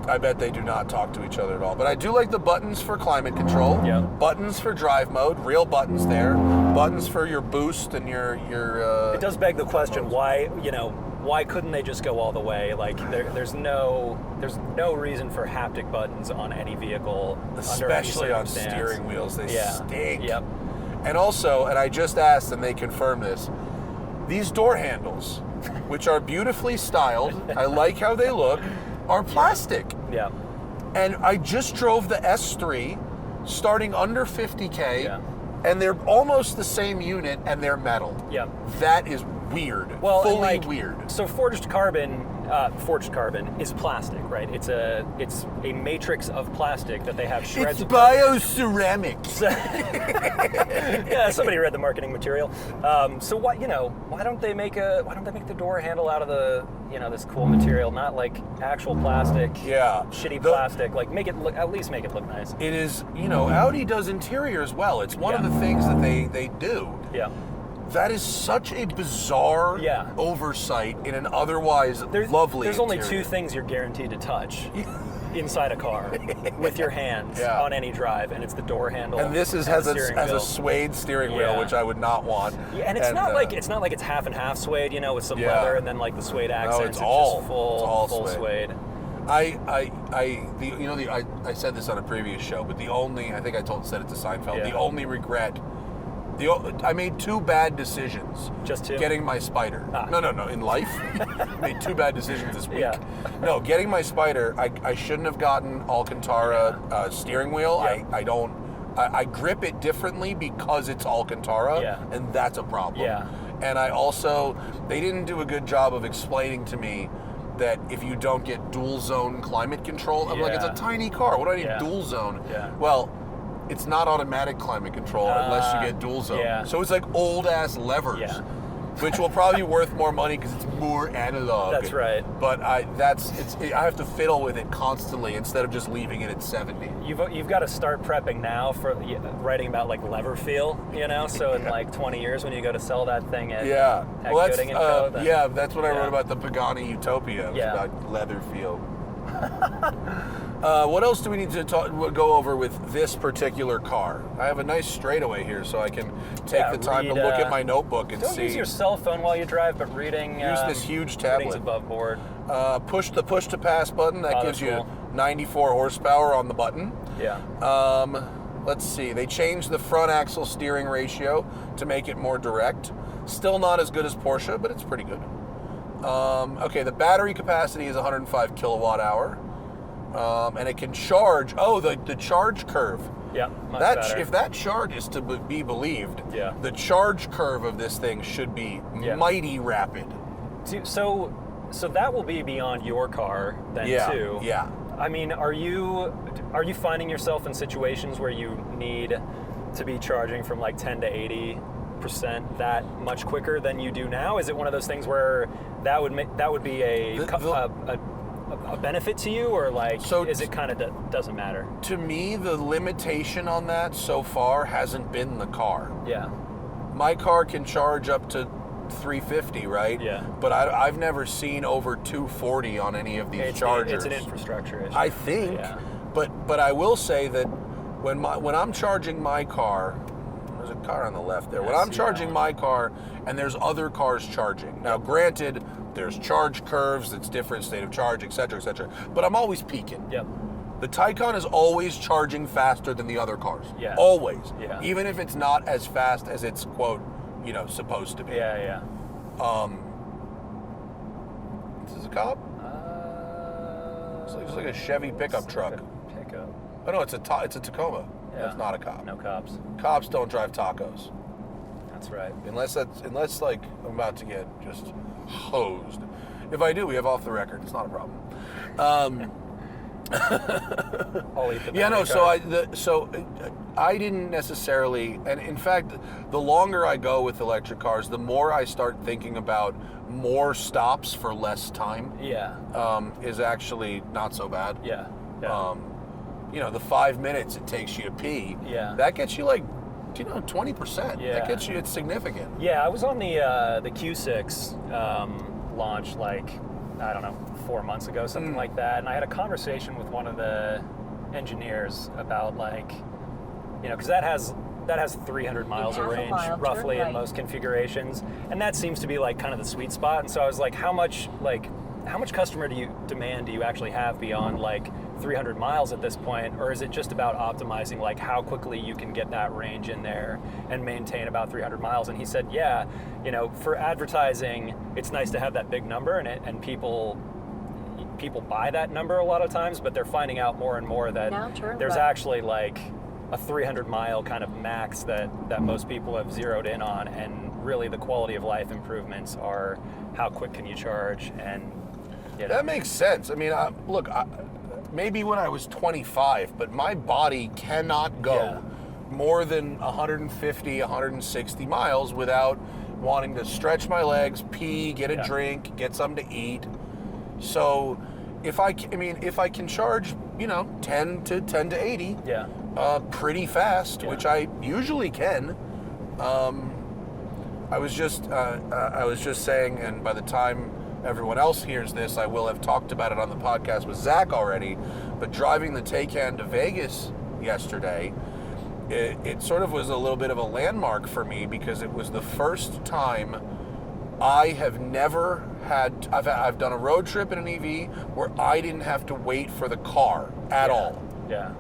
I bet they do not talk to each other at all. But I do like the buttons for climate control. Yeah. Buttons for drive mode. Real buttons there. Buttons for your boost and your. It does beg the question: why couldn't they just go all the way? Like there's no reason for haptic buttons on any vehicle, especially under any on steering wheels. They stink. Yep. And also, and I just asked, and they confirmed this. These door handles, which are beautifully styled, I like how they look, are plastic. Yeah. And I just drove the S3 starting under 50K, and they're almost the same unit, and they're metal. Yeah. That is weird. Well, fully weird. So forged carbon is plastic, right? It's a matrix of plastic that they have shreds. It's bioceramic. Yeah, somebody read the marketing material. So why don't they make the door handle out of this cool material, not like actual plastic? Yeah. Shitty plastic. Like at least make it look nice. It is, Audi does interior as well. It's one of the things that they do. Yeah. That is such a bizarre oversight in an otherwise lovely There's only interior. 2 things you're guaranteed to touch inside a car with your hands on any drive, and it's the door handle. And this has a suede steering wheel, which I would not want. Yeah, and it's not like it's half and half suede, you know, with some leather and then like the suede accents. It's all just full suede. I said this on a previous show, but I think I said it to Seinfeld. The only regret. I made 2 bad decisions. Just 2? Getting my Spider. No, in life. Made 2 bad decisions this week. Yeah. No, getting my Spider, I shouldn't have gotten Alcantara steering wheel. Yeah. I grip it differently because it's Alcantara, and that's a problem. Yeah. And they didn't do a good job of explaining to me that if you don't get dual zone climate control, I'm like, it's a tiny car. What do I need dual zone? Yeah. Well, it's not automatic climate control unless you get dual zone. Yeah. So it's like old ass levers, which will probably be worth more money because it's more analog. That's right. But I have to fiddle with it constantly instead of just leaving it at 70. You've got to start prepping now for writing about like lever feel, you know. So in like 20 years when you go to sell that thing at Gooding and Co. That's what I wrote about the Pagani Utopia. It was about leather feel. What else do we need to go over with this particular car? I have a nice straightaway here, so I can take the time to look at my notebook and don't see. Don't use your cell phone while you drive, but reading. Use this huge tablet. Above board. Push the push to pass button. That gives you 94 horsepower on the button. Yeah. Let's see. They changed the front axle steering ratio to make it more direct. Still not as good as Porsche, but it's pretty good. Okay, the battery capacity is 105 kilowatt hour. And it can charge. Oh, the charge curve. Yeah, much better. If that charge is to be believed, the charge curve of this thing should be mighty rapid. So that will be beyond your car then too. Yeah. I mean, are you finding yourself in situations where you need to be charging from like 10 to 80% that much quicker than you do now? Is it one of those things where that would be a benefit to you, or is it kind of doesn't matter? To me, the limitation on that so far hasn't been the car. Yeah. My car can charge up to 350, right? Yeah. But I've never seen over 240 on any of these chargers. It's an infrastructure issue. I think. Yeah. But I will say that when I'm charging my car, there's a car on the left there. When I'm charging my car and there's other cars charging. Now, granted, there's charge curves, it's different state of charge, et cetera, but I'm always peaking. Yep. The Taycan is always charging faster than the other cars. Yeah. Always. Yeah. Even if it's not as fast as it's, quote, supposed to be. Yeah. This is a cop? Looks like a Chevy pickup truck. Pickup. Oh no, it's a Tacoma. Yeah. That's not a cop. No cops. Cops don't drive tacos. That's right. Unless I'm about to get just hosed. If I do, we have off the record. It's not a problem. I'll eat the So I didn't necessarily, and in fact, the longer I go with electric cars, the more I start thinking about more stops for less time. Yeah. Is actually not so bad. Yeah. The 5 minutes it takes you to pee. Yeah. That gets you 20%. Yeah. That gets you, it's significant. Yeah, I was on the Q6 launch 4 months ago, something like that, and I had a conversation with one of the engineers about because that has 300 miles of range roughly in most configurations, and that seems to be kind of the sweet spot. And so I was like, how much customer demand do you actually have beyond 300 miles at this point, or is it just about optimizing how quickly you can get that range in there and maintain about 300 miles? And he said, for advertising, it's nice to have that big number, and people buy that number a lot of times, but they're finding out more and more that there's actually a 300 mile kind of max that most people have zeroed in on, and really the quality of life improvements are how quick can you charge. And that makes sense. I mean, maybe when I was 25, but my body cannot go more than 150, 160 miles without wanting to stretch my legs, pee, get a drink, get something to eat. So if I can charge, 10 to 80, pretty fast, which I usually can, I was just saying, and by the time everyone else hears this, I will have talked about it on the podcast with Zach already, but driving the Taycan to Vegas yesterday, it sort of was a little bit of a landmark for me because it was the first time I have never had, I've done a road trip in an EV where I didn't have to wait for the car at all. Yeah.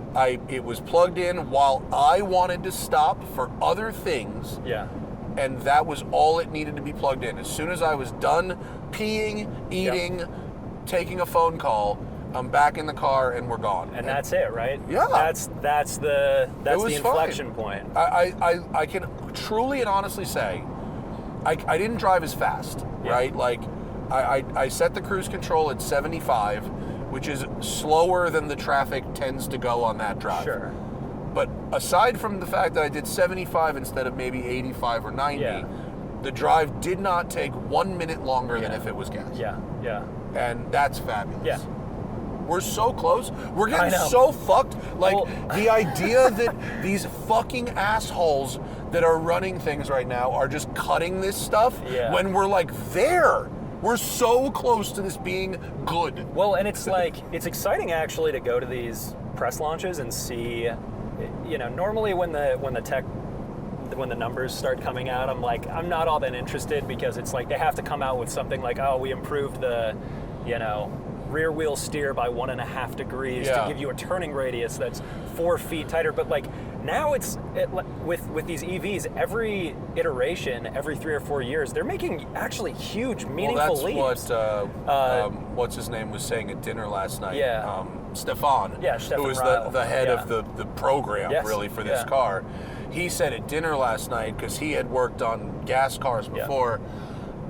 It was plugged in while I wanted to stop for other things. Yeah. And that was all it needed to be plugged in. As soon as I was done peeing, eating, taking a phone call, I'm back in the car and we're gone. And that's it, right? Yeah. That's the inflection point. I can truly and honestly say, I didn't drive as fast, right? Like, I set the cruise control at 75, which is slower than the traffic tends to go on that drive. Sure. But aside from the fact that I did 75 instead of maybe 85 or 90, the drive did not take 1 minute longer than if it was gas. Yeah, yeah. And that's fabulous. Yeah. We're so close. We're getting so fucked. Like, the idea that these fucking assholes that are running things right now are just cutting this stuff when we're like there. We're so close to this being good. Well, and it's like, it's exciting actually to go to these press launches and see, you know, normally when the numbers start coming out, I'm not all that interested because it's like they have to come out with something like, oh, we improved the, you know, rear wheel steer by 1.5 degrees to give you a turning radius that's 4 feet tighter. But like now with these EVs, every iteration, every 3 or 4 years, they're making actually huge, meaningful leaps. What's his name was saying at dinner last night. Stefan. Yeah, Stefan who was Ryle. the head of the program really for this car. He said at dinner last night, because he had worked on gas cars before,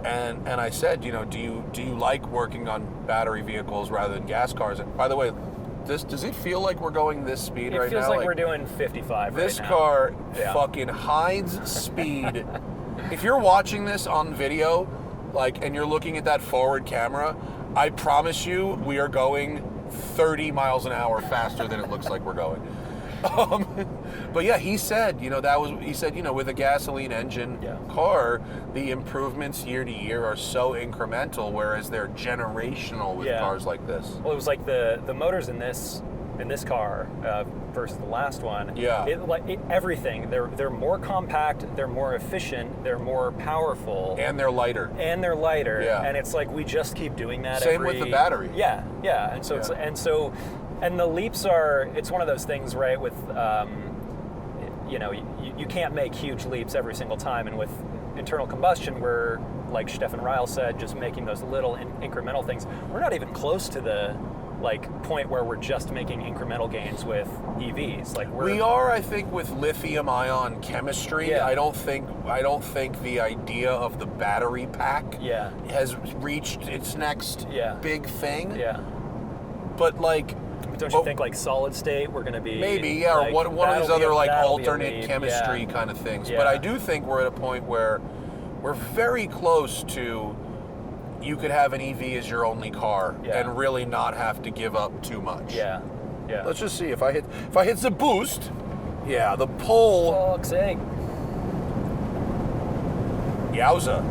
and I said, you know, do you like working on battery vehicles rather than gas cars? And by the way, does it feel like we're going this speed right now? It feels like we're doing 55 this right now. car fucking hides speed. If you're watching this on video, like, and you're looking at that forward camera, I promise you we are going 30 miles an hour faster than it looks like we're going. But yeah, he said, you know, with a gasoline engine car, the improvements year to year are so incremental, whereas they're generational with cars like this. Well, it was like the motors in this car versus the last one. Yeah. Everything. They're more compact. They're more efficient. They're more powerful. And they're lighter. Yeah. And it's like we just keep doing that. Same with the battery. Yeah. Yeah. And so and the leaps it's one of those things, right? With you know, you can't make huge leaps every single time, and with internal combustion, we're, like Stefan Ryle said, just making those little incremental things. We're not even close to the point where we're just making incremental gains with EVs. We are, I think, with lithium-ion chemistry. I don't think the idea of the battery pack has reached its next big thing. Yeah. But don't you think solid state we're going to be maybe or one of these other alternate chemistry kind of things. But I do think we're at a point where we're very close to you could have an EV as your only car and really not have to give up too much. Yeah. Let's just see if I hit the boost. Yeah, the pull. Fuck's sake. Yowza.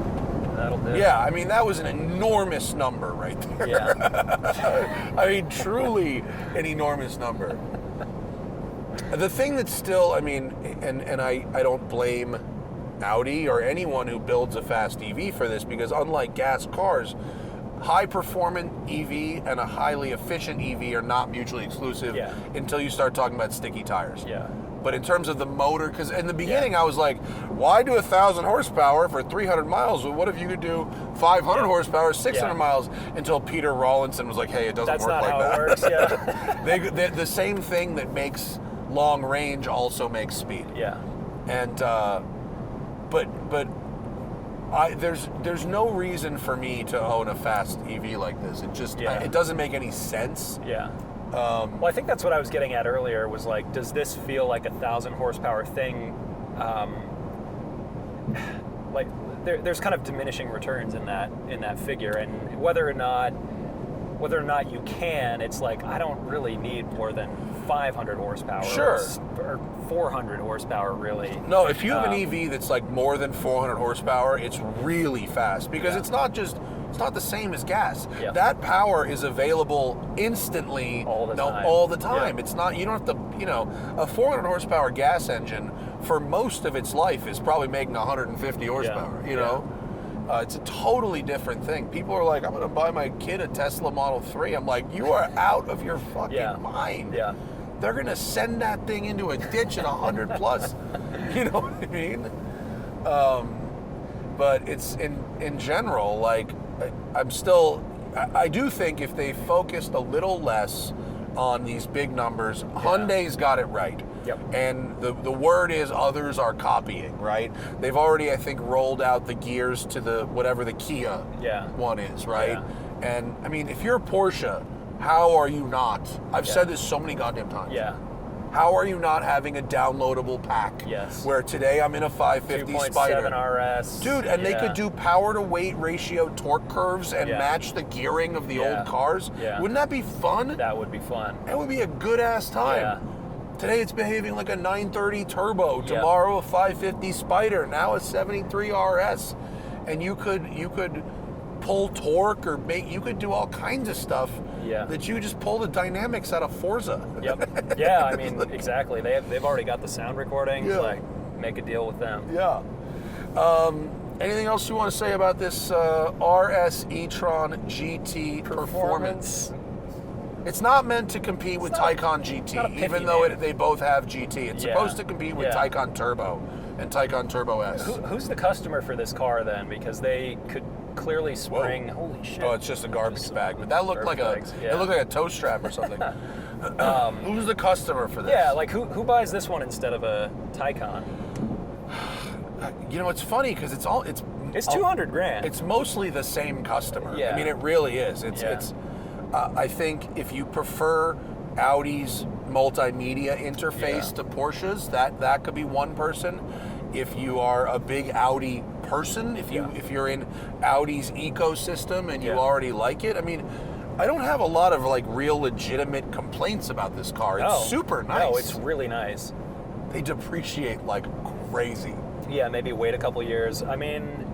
That'll do. Yeah, I mean, that was an enormous number right there. Yeah. I mean, truly an enormous number. The thing that's still, I mean, and I don't blame Audi or anyone who builds a fast EV for this, because unlike gas cars, high-performant EV and a highly efficient EV are not mutually exclusive until you start talking about sticky tires. Yeah. But in terms of the motor, because in the beginning I was like, why do 1,000 horsepower for 300 miles? Well, what if you could do 500 horsepower, 600 miles? Until Peter Rawlinson was like, hey, it doesn't work like that. That's not how it works, yeah. The same thing that makes long range also makes speed. Yeah. And, but there's no reason for me to own a fast EV like this. It just, it doesn't make any sense. Yeah. Well, I think that's what I was getting at earlier, was like, does this feel like 1,000 horsepower thing? There's kind of diminishing returns in that figure, and whether or not whether or not you can, it's like, I don't really need more than 500 horsepower. Sure. Or 400 horsepower, really. No, if you have an EV that's like more than 400 horsepower, it's really fast because it's not the same as gas. Yeah. That power is available instantly all the time. Yeah. It's not, you don't have to, a 400 horsepower gas engine for most of its life is probably making 150 horsepower, you know? It's a totally different thing. People are like, I'm going to buy my kid a Tesla Model 3. I'm like, you are out of your fucking mind. Yeah. They're going to send that thing into a ditch at 100 plus. You know what I mean? But it's in general, like, I do think if they focused a little less on these big numbers, Hyundai's got it right. Yep. And the word is others are copying, right? They've already, I think, rolled out the gears to the whatever the Kia one is, right? Yeah. And I mean, if you're Porsche, how are you not? I've said this so many goddamn times. Yeah. How are you not having a downloadable pack? Yes. Where today I'm in a 550 Spider. 2.7 RS. Dude, and they could do power to weight ratio torque curves and match the gearing of the old cars. Yeah. Wouldn't that be fun? That would be fun. That would be a good ass time. Yeah. Today it's behaving like a 930 turbo. Tomorrow a 550 Spider. Now a 73 RS. And you could pull torque or you could do all kinds of stuff that you just pull the dynamics out of Forza. Yep. Yeah, I mean, exactly. They've already got the sound recordings. Yeah. Like, make a deal with them. Yeah. Anything else you want to say about this RS e-tron GT performance? It's not meant to compete with Taycan GT, even though they both have GT. It's supposed to compete with Taycan Turbo and Taycan Turbo S. Who's the customer for this car then? Because they could clearly spring. Whoa. Holy shit! Oh, it's just a garbage bag, but that looked like it looked like a toe strap or something. Who's the customer for this? Yeah, like who buys this one instead of a Taycan? You know, it's funny because it's 200 grand. It's mostly the same customer. Yeah. I mean, it really is. It's. I think if you prefer Audi's multimedia interface to Porsche's, that could be one person. If you are a big Audi person, if you're in Audi's ecosystem and you already like it, I mean, I don't have a lot of like real legitimate complaints about this car. It's super nice. No, it's really nice. They depreciate like crazy. Yeah, maybe wait a couple years. I mean,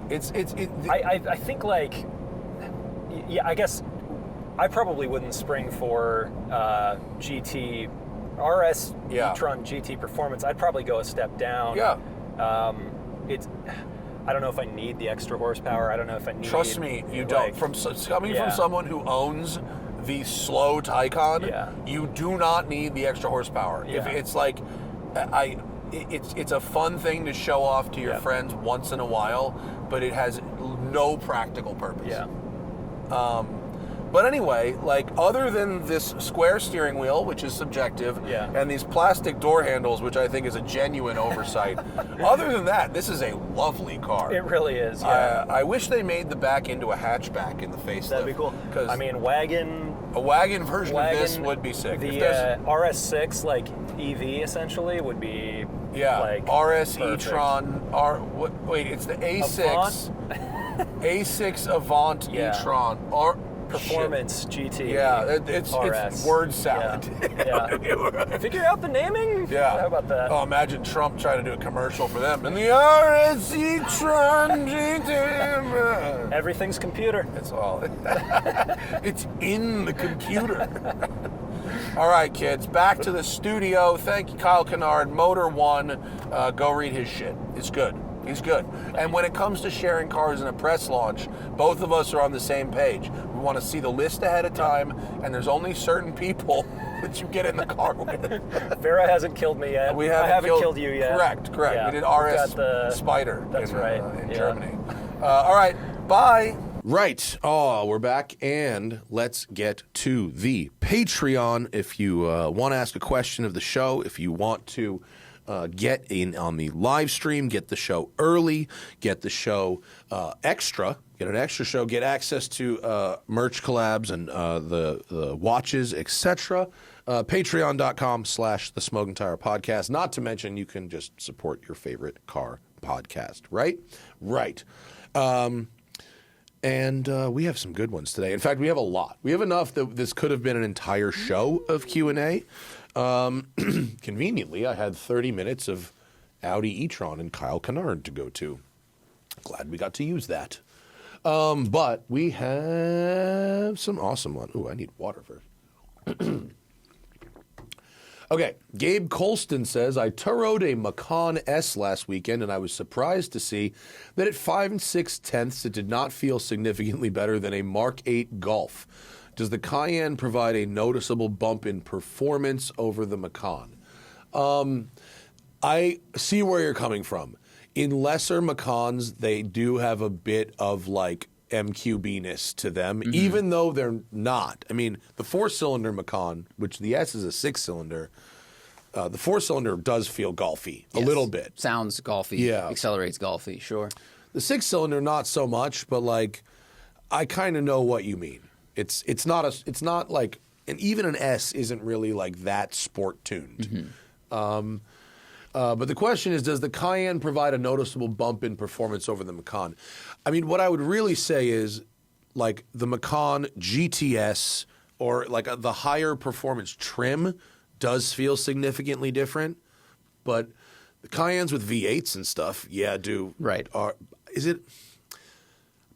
I think like. Yeah, I guess I probably wouldn't spring for GT, RS e-tron GT performance. I'd probably go a step down. Yeah. I don't know if I need the extra horsepower. I don't know if I need. Trust me, you don't. From someone who owns the slow Taycan, you do not need the extra horsepower. Yeah. If it's like, it's a fun thing to show off to your friends once in a while, but it has no practical purpose. Yeah. But anyway, like other than this square steering wheel, which is subjective, and these plastic door handles, which I think is a genuine oversight, other than that, this is a lovely car. It really is, yeah. I wish they made the back into a hatchback in the facelift. That'd be cool. I mean, a wagon version of this would be sick. The RS6, like EV essentially, would be like RS perfect. e-tron. Wait, it's the A6. A6 Avant e-tron. Performance GT. Yeah, it's word salad. Yeah. Figure out the naming? Yeah. How about that? Oh, imagine Trump trying to do a commercial for them. And the RS e-tron GT. Everything's computer. It's all. It's in the computer. All right, kids, back to the studio. Thank you, Kyle Kennard. Motor One. Go read his shit. It's good. He's good. And when it comes to sharing cars in a press launch, both of us are on the same page. We want to see the list ahead of time, and there's only certain people that you get in the car with. Vera hasn't killed me yet. I haven't killed you yet. Correct. Yeah. We did RS Spider in Germany. All right, bye. Right. Oh, we're back, and let's get to the Patreon. If you want to ask a question of the show, if you want to get in on the live stream, get the show early, get the show extra, get an extra show, get access to merch collabs and the watches, etc. Patreon.com/The Smoking Tire Podcast. Not to mention, you can just support your favorite car podcast, right? Right. And we have some good ones today. In fact, we have a lot. We have enough that this could have been an entire show of Q&A. Conveniently, I had 30 minutes of Audi e-tron and Kyle Kennard to go to. Glad we got to use that. But we have some awesome ones. Ooh, I need water first. Okay, Gabe Colston says, I turroed a Macan S last weekend, and I was surprised to see that at 5 6/10 it did not feel significantly better than a Mark 8 Golf. Does the Cayenne provide a noticeable bump in performance over the Macan? I see where you're coming from. In lesser Macans, they do have a bit of like MQB-ness to them, even though they're not. I mean, the 4-cylinder Macan, which the S is a 6-cylinder, the 4-cylinder does feel golfy a little bit. Sounds golfy. Yeah. Accelerates golfy, sure. The 6-cylinder, not so much, but like, I kind of know what you mean. It's not like, and even an S isn't really like that sport tuned. But the question is, does the Cayenne provide a noticeable bump in performance over the Macan? I mean, what I would really say is, like, the Macan GTS or, like, the higher performance trim does feel significantly different. But the Cayennes with V8s and stuff, do. Right. Is it...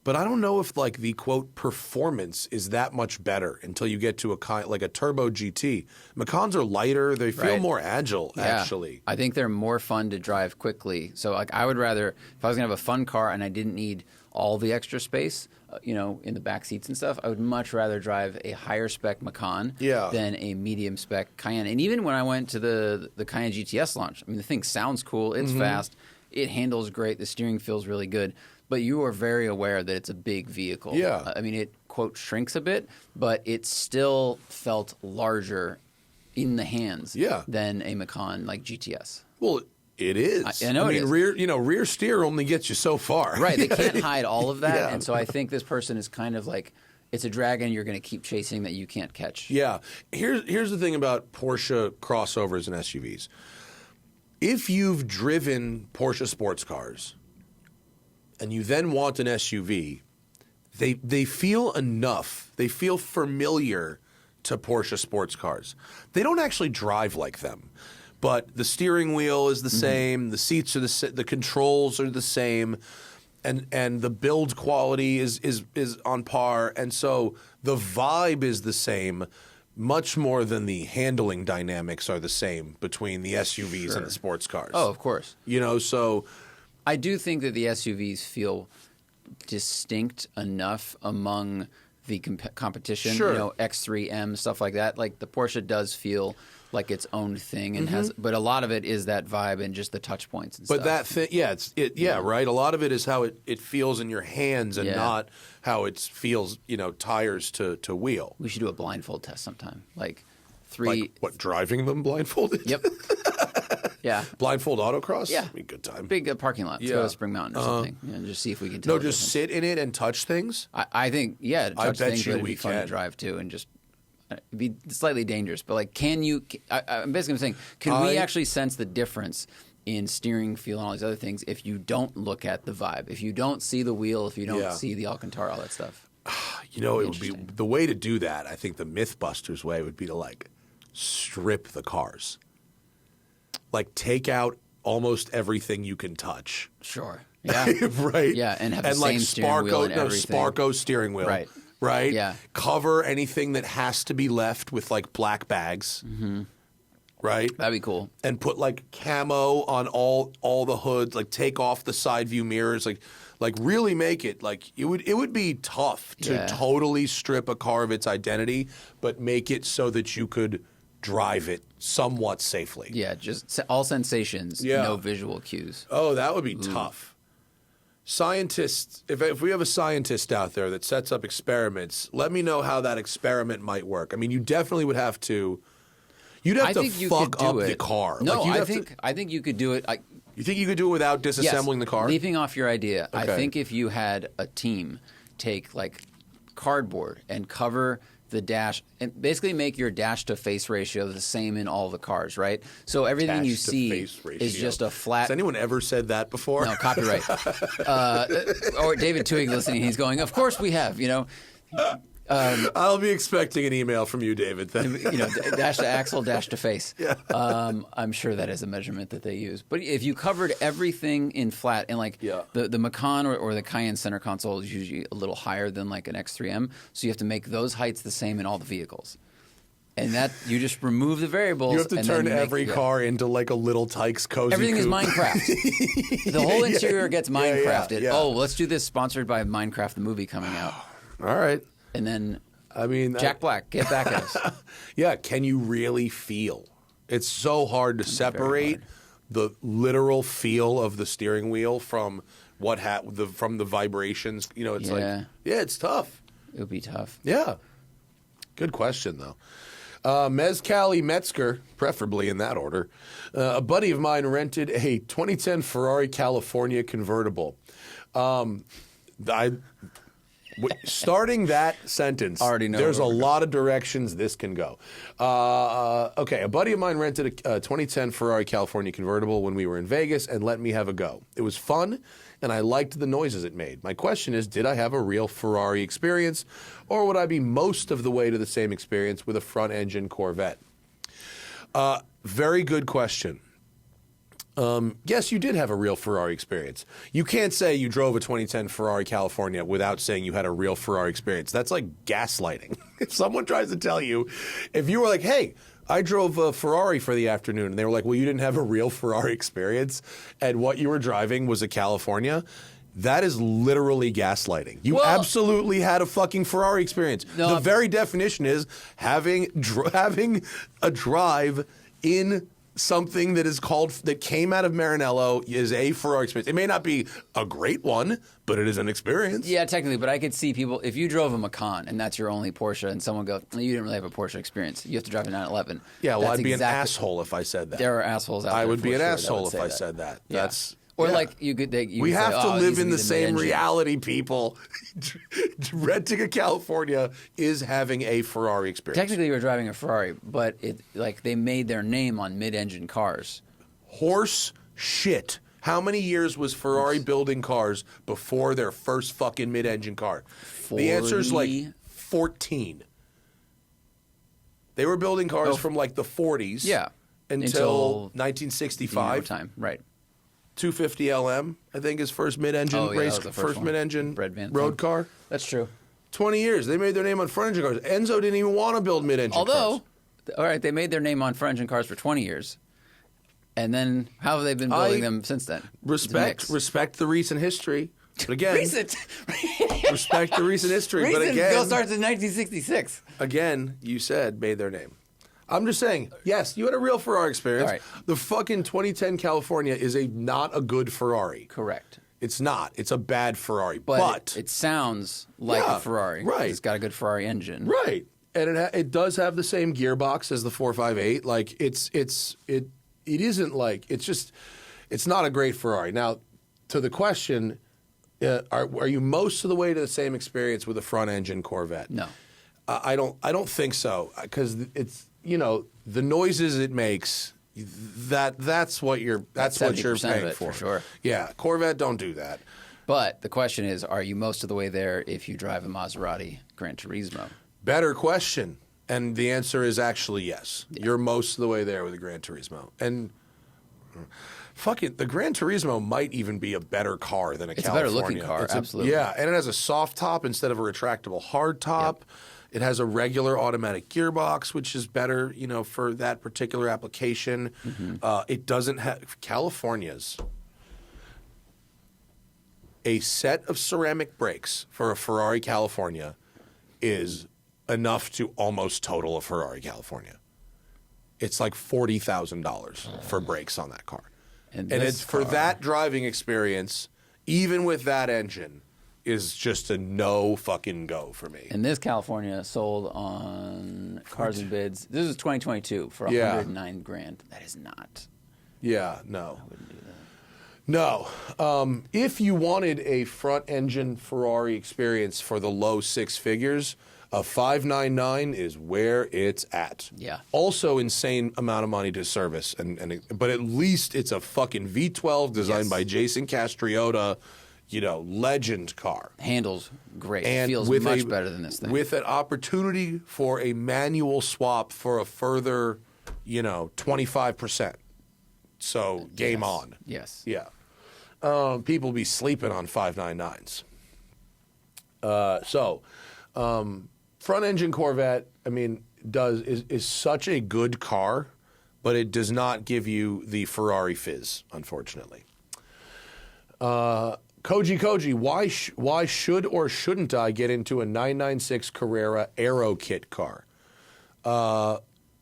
But I don't know if, like, the, quote, performance is that much better until you get to a turbo GT. Macans are lighter. They feel more agile, actually. I think they're more fun to drive quickly. So, like, I would rather, if I was going to have a fun car and I didn't need all the extra space, in the back seats and stuff, I would much rather drive a higher spec Macan than a medium spec Cayenne. And even when I went to the Cayenne GTS launch, I mean, the thing sounds cool. It's fast. It handles great. The steering feels really good. But you are very aware that it's a big vehicle. Yeah. I mean, it, quote, shrinks a bit, but it still felt larger in the hands than a Macan like GTS. Well, it is. I know it is. Rear steer only gets you so far. Right. They can't hide all of that. And so I think this person is kind of like, it's a dragon you're going to keep chasing that you can't catch. Yeah. Here's the thing about Porsche crossovers and SUVs. If you've driven Porsche sports cars and you then want an SUV, they feel enough. They feel familiar to Porsche sports cars. They don't actually drive like them, but the steering wheel is the same, the seats are the controls are the same, and the build quality is on par, and so the vibe is the same. Much more than the handling dynamics are the same between the SUVs and the sports cars. Oh, of course. So I do think that the SUVs feel distinct enough among the competition, X3M, stuff like that. Like the Porsche does feel like its own thing and has, but a lot of it is that vibe and just the touch points and stuff. But that thing, right. A lot of it is how it feels in your hands and not how it feels, tires to wheel. We should do a blindfold test sometime. Like driving them blindfolded? Yep. Yeah. Blindfold autocross? Yeah. Be a good time. Big parking lot. Let's go to Spring Mountain or something. And just see if we can tell. No, just sit in it and touch things? I think, touch I bet things, you but it'd we be fun can. to drive too and just it'd be slightly dangerous. But like, can you, I'm basically saying, can we actually sense the difference in steering feel and all these other things if you don't look at the vibe, if you don't see the wheel, if you don't see the Alcantara, all that stuff? It would be the way to do that. I think the Mythbusters way would be to like strip the cars, like take out almost everything you can touch. Sure. Yeah. Right. Yeah, and have the like same steering wheel and everything. Sparco steering wheel. Right. Right. Yeah. Cover anything that has to be left with like black bags. Right. That'd be cool. And put like camo on all the hoods. Like take off the side view mirrors. Like really make it like it would be tough to totally strip a car of its identity, but make it so that you could drive it somewhat safely. Yeah, just all sensations, no visual cues. Oh, that would be tough. Scientists, if we have a scientist out there that sets up experiments, let me know how that experiment might work. I mean, you definitely would have to. You'd have to fuck up the car. No, I think you could do it. You think you could do it without disassembling the car? Leaping off your idea, Okay. I think if you had a team take like cardboard and cover the dash and basically make your dash to face ratio the same in all the cars, right? So everything you see is just a flat. Has anyone ever said that before? No, copyright. Or David Twig listening, he's going, of course we have, I'll be expecting an email from you, David. Dash to axle, dash to face. Yeah. I'm sure that is a measurement that they use. But if you covered everything in flat, and the Macan or the Cayenne center console is usually a little higher than like an X3M, so you have to make those heights the same in all the vehicles. And that you just remove the variables. You have to turn every car into like a little Tykes cozy Everything coupe. is Minecraft. The whole interior gets Minecrafted. Yeah. Oh, let's do this sponsored by Minecraft the movie coming out. All right. And then Jack Black, get back at us. Yeah, can you really feel? It's so hard to separate the literal feel of the steering wheel from from the vibrations. It's tough. It would be tough. Yeah. Good question, though. Mezcali Metzger, preferably in that order. A buddy of mine rented a 2010 Ferrari California convertible. Starting that sentence, Already know there's a where we're lot of directions this can go. Okay, a buddy of mine rented a 2010 Ferrari California convertible when we were in Vegas and let me have a go. It was fun, and I liked the noises it made. My question is, did I have a real Ferrari experience, or would I be most of the way to the same experience with a front-engine Corvette? Very good question. Yes, you did have a real Ferrari experience. You can't say you drove a 2010 Ferrari California without saying you had a real Ferrari experience. That's like gaslighting. If someone tries to tell you, if you were like, hey, I drove a Ferrari for the afternoon, and they were like, well, you didn't have a real Ferrari experience, and what you were driving was a California, that is literally gaslighting. You absolutely had a fucking Ferrari experience. No, the very definition is having a drive in something that came out of Maranello is a Ferrari experience. It may not be a great one, but it is an experience. Yeah, technically, but I could see people, if you drove a Macan and that's your only Porsche and someone goes, you didn't really have a Porsche experience, you have to drive a 911. Yeah, well, I'd be an asshole if I said that. There are assholes out there. I would be an sure asshole if I said that. Yeah. That's... Or yeah. like you could we have to live in the same mid-engine. reality, people. Renting a California is having a Ferrari experience. Technically, you were driving a Ferrari, but they made their name on mid-engine cars. Horse shit. How many years was Ferrari building cars before their first fucking mid-engine car? 40? The answer is like 14. They were building cars from like the 40s until 1965. Time, right. 250 LM, I think, his first mid-engine mid-engine road car. That's true. 20 years. They made their name on front-engine cars. Enzo didn't even want to build mid-engine cars. All right, they made their name on front-engine cars for 20 years. And then how have they been building them since then? Respect the recent history. But again, respect the recent history. Recent but again, still starts in 1966. Again, you said made their name. I'm just saying, yes, you had a real Ferrari experience. All right. The fucking 2010 California is not a good Ferrari. Correct. It's not. It's a bad Ferrari. But it sounds like a Ferrari. Right. It's got a good Ferrari engine. Right. And it does have the same gearbox as the 458. Like it isn't like it's not a great Ferrari. Now, to the question, are you most of the way to the same experience with a front engine Corvette? No. I don't think so, because it's the noises it makes. That's what you're paying for. Sure. Yeah, Corvette don't do that. But the question is, are you most of the way there if you drive a Maserati Gran Turismo? Better question, and the answer is actually yes. Yeah. You're most of the way there with the Gran Turismo, and fuck it, the Gran Turismo might even be a better car than a California. It's a better looking car, absolutely. Yeah, and it has a soft top instead of a retractable hard top. Yep. It has a regular automatic gearbox, which is better, for that particular application. Mm-hmm. It doesn't have California's. A set of ceramic brakes for a Ferrari California is enough to almost total a Ferrari California. It's like $40,000 for brakes on that car. And it's for that driving experience, even with that engine, is just a no fucking go for me. And this California sold on Cars and Bids. This is 2022 for $109,000. That is not. Yeah, no. I wouldn't do that. No. If you wanted a front-engine Ferrari experience for the low six figures, a 599 is where it's at. Yeah. Also, insane amount of money to service, but at least it's a fucking V12 designed by Jason Castriota, legend car. Handles great. And feels much better than this thing. With an opportunity for a manual swap for a further, 25%. So game on. Yes. Yeah. People be sleeping on 599s. Front engine Corvette, is such a good car, but it does not give you the Ferrari fizz, unfortunately. Koji, why should or shouldn't I get into a 996 Carrera Aerokit car?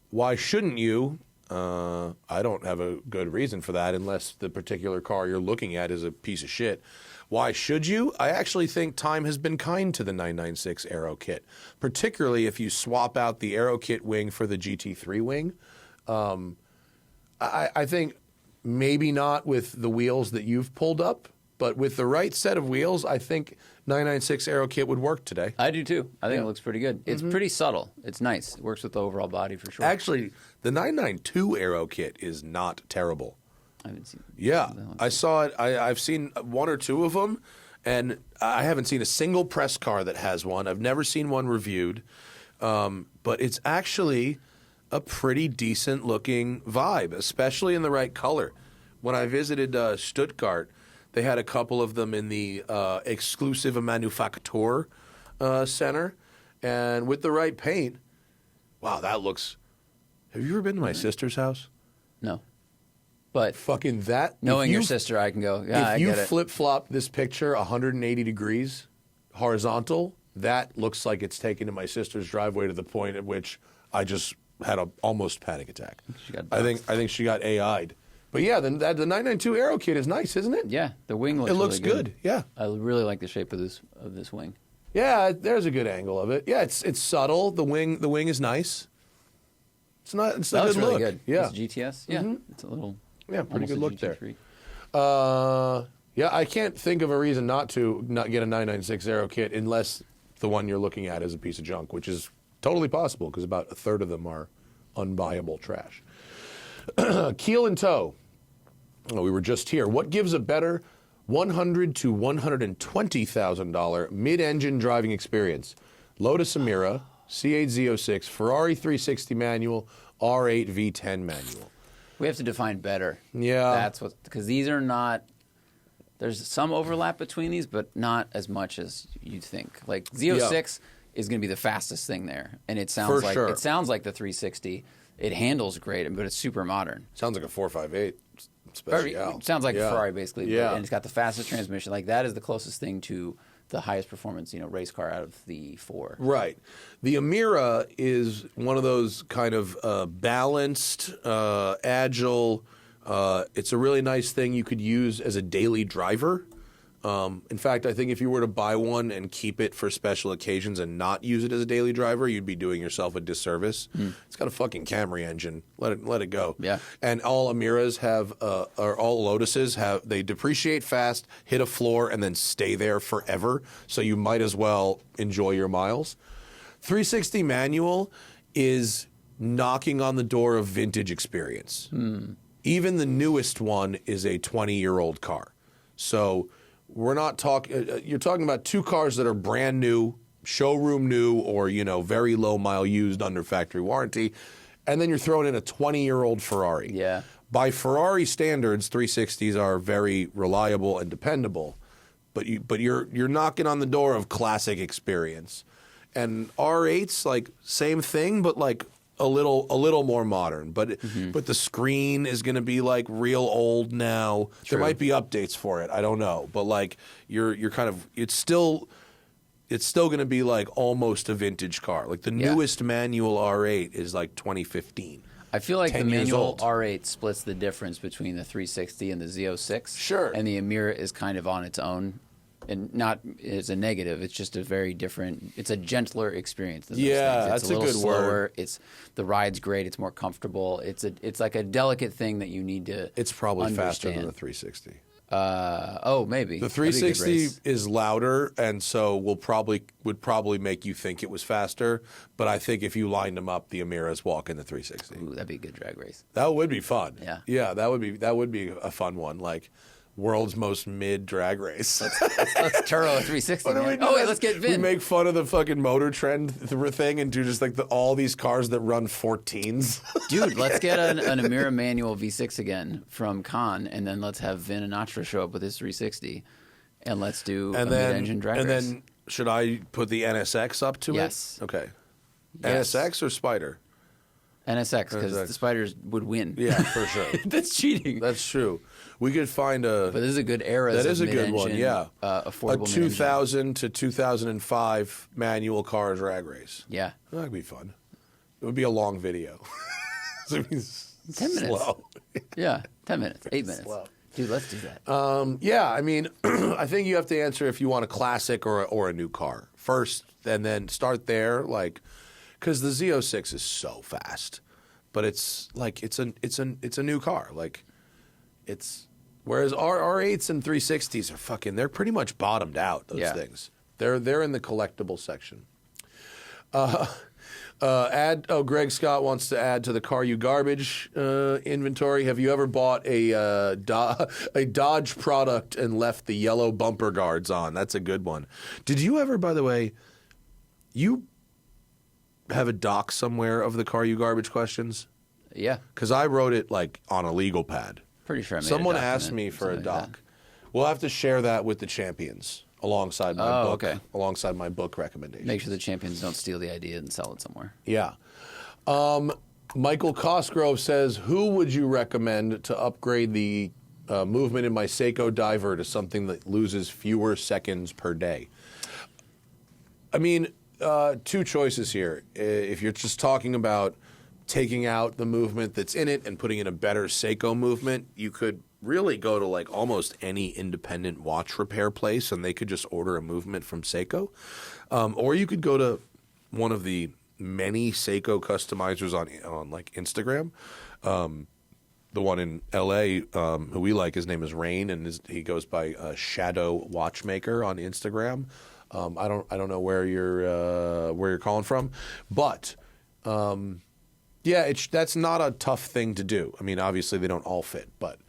Why shouldn't you? I don't have a good reason for that unless the particular car you're looking at is a piece of shit. Why should you? I actually think time has been kind to the 996 Aerokit, particularly if you swap out the Aerokit wing for the GT3 wing. I think maybe not with the wheels that you've pulled up, but with the right set of wheels, I think 996 Aerokit would work today. I do too. I think it looks pretty good. It's pretty subtle. It's nice. It works with the overall body for sure. Actually, the 992 Aerokit is not terrible. I haven't seen it. Yeah, I saw it. I've seen one or two of them, and I haven't seen a single press car that has one. I've never seen one reviewed, but it's actually a pretty decent looking vibe, especially in the right color. When I visited Stuttgart, they had a couple of them in the exclusive Manufaktur center, and with the right paint, wow, that looks... Have you ever been to my sister's house? No. But fucking that... knowing your sister, I can go, yeah, I get it. If you flip-flop this picture 180 degrees horizontal, that looks like it's taken to my sister's driveway to the point at which I just had a almost panic attack. I think she got AI'd. But yeah, the 992 Aerokit is nice, isn't it? Yeah, the wing looks looks really good. Yeah. I really like the shape of this wing. Yeah, there's a good angle of it. Yeah, it's subtle. The wing is nice. It's a good really look. Good. Yeah. It's GTS. Yeah. It's a little pretty good look there. GT3. Yeah, I can't think of a reason not get a 996 Aerokit unless the one you're looking at is a piece of junk, which is totally possible because about a third of them are unbuyable trash. Keel and toe. Oh, we were just here. What gives a better $100,000 to $120,000 mid-engine driving experience? Lotus Emira, C8 Z06, Ferrari 360 manual, R8 V10 manual. We have to define better. Yeah. That's what, because these are not, there's some overlap between these, but not as much as you'd think. Like Z06 is going to be the fastest thing there. And it sounds it sounds like the 360. It handles great, but it's super modern. Sounds like a 458 special. It sounds like a Ferrari, basically. Yeah. And it's got the fastest transmission. Like, that is the closest thing to the highest performance, race car out of the four. Right. The Emira is one of those kind of balanced, agile. It's a really nice thing you could use as a daily driver. In fact, I think if you were to buy one and keep it for special occasions and not use it as a daily driver, you'd be doing yourself a disservice. It's got a fucking Camry engine. Let it go. Yeah. And all Emiras have, or all Lotuses have, they depreciate fast, hit a floor, and then stay there forever. So you might as well enjoy your miles. 360 manual is knocking on the door of vintage experience. Even the newest one is a 20-year-old car. So we're not talking, you're talking about two cars that are brand new, showroom new, or, very low mile used under factory warranty. And then you're throwing in a 20-year-old Ferrari. Yeah. By Ferrari standards, 360s are very reliable and dependable. But you're knocking on the door of classic experience. And R8's like same thing, but like a little more modern, but the screen is going to be like real old now. True. There might be updates for it. I don't know, but like you're kind of it's still going to be like almost a vintage car. Like the newest manual R8 is like 2015. I feel like the 10 years manual old. R8 splits the difference between the 360 and the Z06. Sure. And the Emira is kind of on its own. And not as a negative, it's just a very different, it's a gentler experience than those things. That's it's a a little good slower. word. The ride's great, it's more comfortable. It's like a delicate thing that you need to It's probably faster than understand. the 360. Maybe. The 360 is louder, and so would probably make you think it was faster. But I think if you lined them up, the Emiras walk in the 360. Ooh, that'd be a good drag race. That would be fun. Yeah, that would be a fun one. Like world's most mid drag race. Let's Turo a 360. Let's get Vin. We make fun of the fucking Motor Trend thing and do just like all these cars that run 14s. Dude, let's get an Emira manual V6 again from Khan, and then let's have Vin and Natra show up with his 360, and let's do a mid-engine drag race. And then should I put the NSX up to it? Yes. Okay. Yes. NSX or Spider? NSX, because the Spiders would win. Yeah, for sure. That's cheating. That's true. We could find But this is a good era. That is a good one, yeah. Affordable a 2000 to 2005 manual car drag race. Yeah. That'd be fun. It would be a long video. So it'd be 10 minutes. Slow. Yeah, 10 minutes, 8 minutes. Slow. Dude, let's do that. Yeah, I mean, I think you have to answer if you want a classic or a new car first, and then start there, like, because the Z06 is so fast, but it's like it's a new car, like it's. Whereas R8s and 360s are they're pretty much bottomed out, those things. They're in the collectible section. Greg Scott wants to add to the car you garbage inventory. Have you ever bought a Dodge product and left the yellow bumper guards on? That's a good one. Did you ever, by the way, you have a doc somewhere of the car you garbage questions? Yeah. Because I wrote it like on a legal pad. Pretty sure I made Someone a asked me for a doc. We'll have to share that with the champions alongside my book. Okay. Alongside my book recommendations. Make sure the champions don't steal the idea and sell it somewhere. Yeah. Michael Cosgrove says, who would you recommend to upgrade the movement in my Seiko diver to something that loses fewer seconds per day? I mean, two choices here. If you're just talking about taking out the movement that's in it and putting in a better Seiko movement, you could really go to like almost any independent watch repair place and they could just order a movement from Seiko. Or you could go to one of the many Seiko customizers on like Instagram. The one in LA who we like, his name is Rain, and he goes by Shadow Watchmaker on Instagram. I don't know where you're calling from, but yeah, that's not a tough thing to do. I mean, obviously they don't all fit, but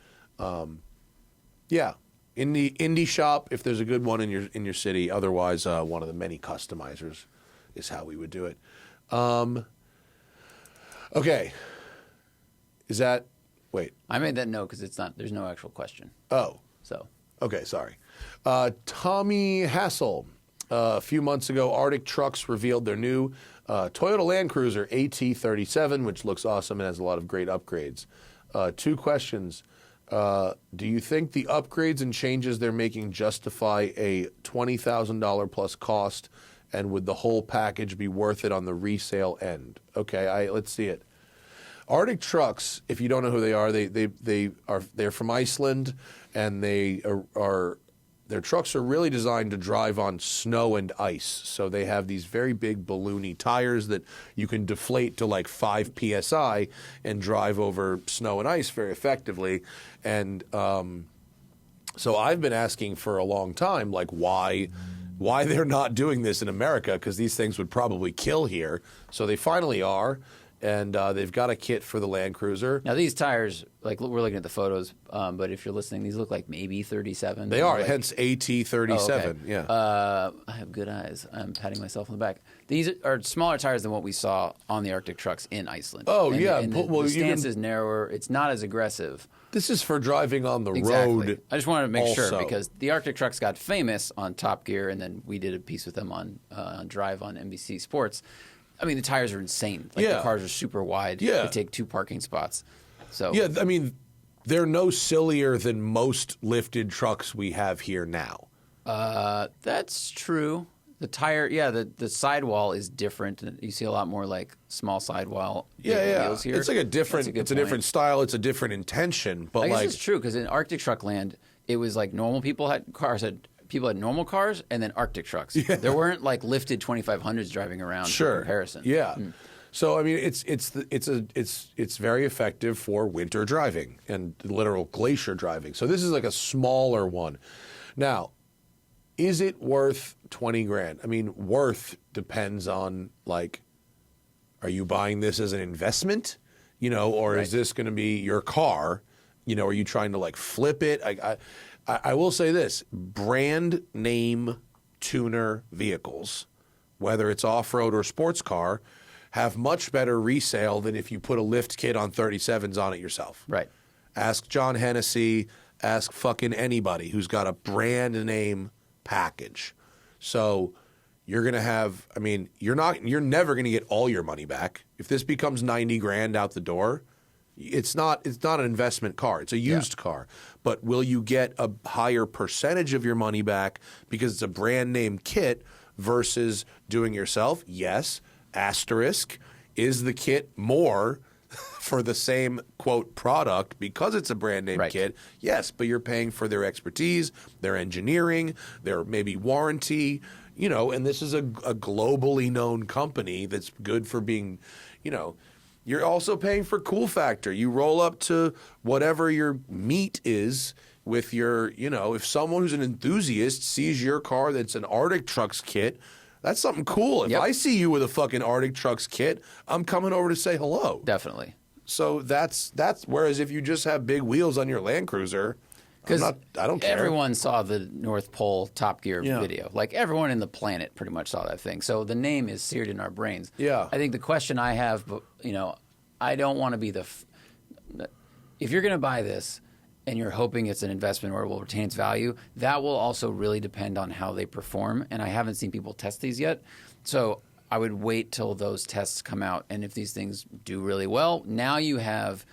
yeah, in the indie shop, if there's a good one in your city. Otherwise, one of the many customizers is how we would do it. Okay, is that wait? I made that note because there's no actual question. Oh, so okay, sorry. Tommy Hassel. A few months ago, Arctic Trucks revealed their new Toyota Land Cruiser AT37, which looks awesome and has a lot of great upgrades. Two questions. Do you think the upgrades and changes they're making justify a $20,000 plus cost, and would the whole package be worth it on the resale end? Okay, let's see it. Arctic Trucks, if you don't know who they are, they're from Iceland, and their trucks are really designed to drive on snow and ice. So they have these very big balloony tires that you can deflate to like 5 PSI and drive over snow and ice very effectively. And so I've been asking for a long time, like why they're not doing this in America, because these things would probably kill here. So they finally are. And they've got a kit for the Land Cruiser. Now, these tires, like we're looking at the photos, but if you're listening, these look like maybe 37. They are, like, hence AT37. Oh, okay. Yeah. I have good eyes. I'm patting myself on the back. These are smaller tires than what we saw on the Arctic Trucks in Iceland. Oh, and, yeah. And the stance is narrower. It's not as aggressive. This is for driving on the Exactly. road. I just wanted to make also. sure, because the Arctic Trucks got famous on Top Gear, and then we did a piece with them on Drive on NBC Sports. I mean, the tires are insane. Like, the cars are super wide. Yeah. They take 2 parking spots. So Yeah, I mean, they're no sillier than most lifted trucks we have here now. That's true. The tire, the sidewall is different. You see a lot more like small sidewall wheels here. It's like a different style. It's a different intention. But I guess like, it's true, because in Arctic Truck land, it was like normal people had cars, people had normal cars, and then Arctic trucks. Yeah. There weren't like lifted 2500s driving around for comparison. Yeah. So I mean, it's very effective for winter driving and literal glacier driving. So this is like a smaller one. Now, is it worth 20 grand? I mean, worth depends on like, are you buying this as an investment, or is this going to be your car? Are you trying to like flip it? I will say this: brand name tuner vehicles, whether it's off-road or sports car, have much better resale than if you put a lift kit on 37s on it yourself. Right. Ask John Hennessy, ask fucking anybody who's got a brand name package. So you're going to have, I mean, you're never going to get all your money back. If this becomes 90 grand out the door, it's not an investment car. It's a used car. But will you get a higher percentage of your money back because it's a brand name kit versus doing it yourself? Yes. Asterisk. Is the kit more for the same, quote, product because it's a brand name kit? Yes, but you're paying for their expertise, their engineering, their maybe warranty, and this is a globally known company that's good for being, you're also paying for cool factor. You roll up to whatever your meet is with your, if someone who's an enthusiast sees your car that's an Arctic Trucks kit, that's something cool. If I see you with a fucking Arctic Trucks kit, I'm coming over to say hello. Definitely. So that's whereas if you just have big wheels on your Land Cruiser, I don't care. Everyone saw the North Pole Top Gear video. Like everyone in the planet pretty much saw that thing. So the name is seared in our brains. Yeah. I think the question I have, I don't want to be if you're going to buy this and you're hoping it's an investment or it will retain its value, that will also really depend on how they perform. And I haven't seen people test these yet. So I would wait till those tests come out. And if these things do really well, now you have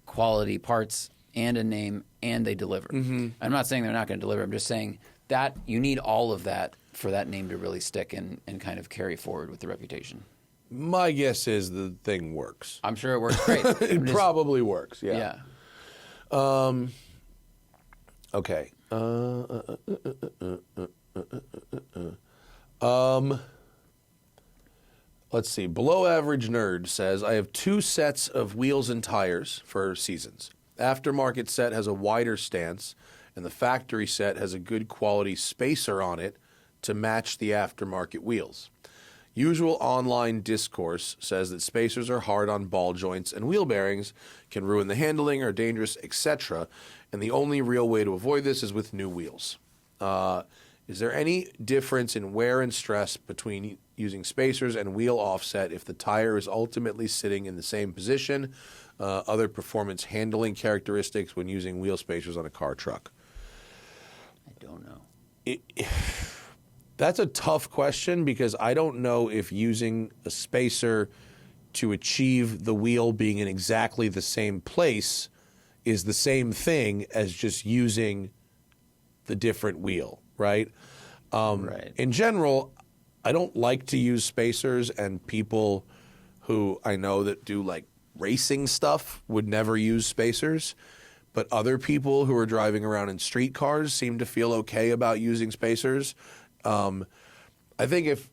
quality parts and a name and they deliver. Mm-hmm. I'm not saying they're not going to deliver. I'm just saying that you need all of that for that name to really stick and kind of carry forward with the reputation. My guess is the thing works. I'm sure it works great. It probably works, yeah. Okay. Let's see. Below Average Nerd says, I have 2 sets of wheels and tires for seasons. Aftermarket set has a wider stance, and the factory set has a good quality spacer on it to match the aftermarket wheels. Usual online discourse says that spacers are hard on ball joints and wheel bearings, can ruin the handling, are dangerous, etc. And the only real way to avoid this is with new wheels. Is there any difference in wear and stress between using spacers and wheel offset if the tire is ultimately sitting in the same position? Other performance handling characteristics when using wheel spacers on a car truck? I don't know. That's a tough question because I don't know if using a spacer to achieve the wheel being in exactly the same place is the same thing as just using the different wheel, right? Right. In general, I don't like to use spacers, and people who I know that do like racing stuff would never use spacers. But other people who are driving around in street cars seem to feel okay about using spacers. I think if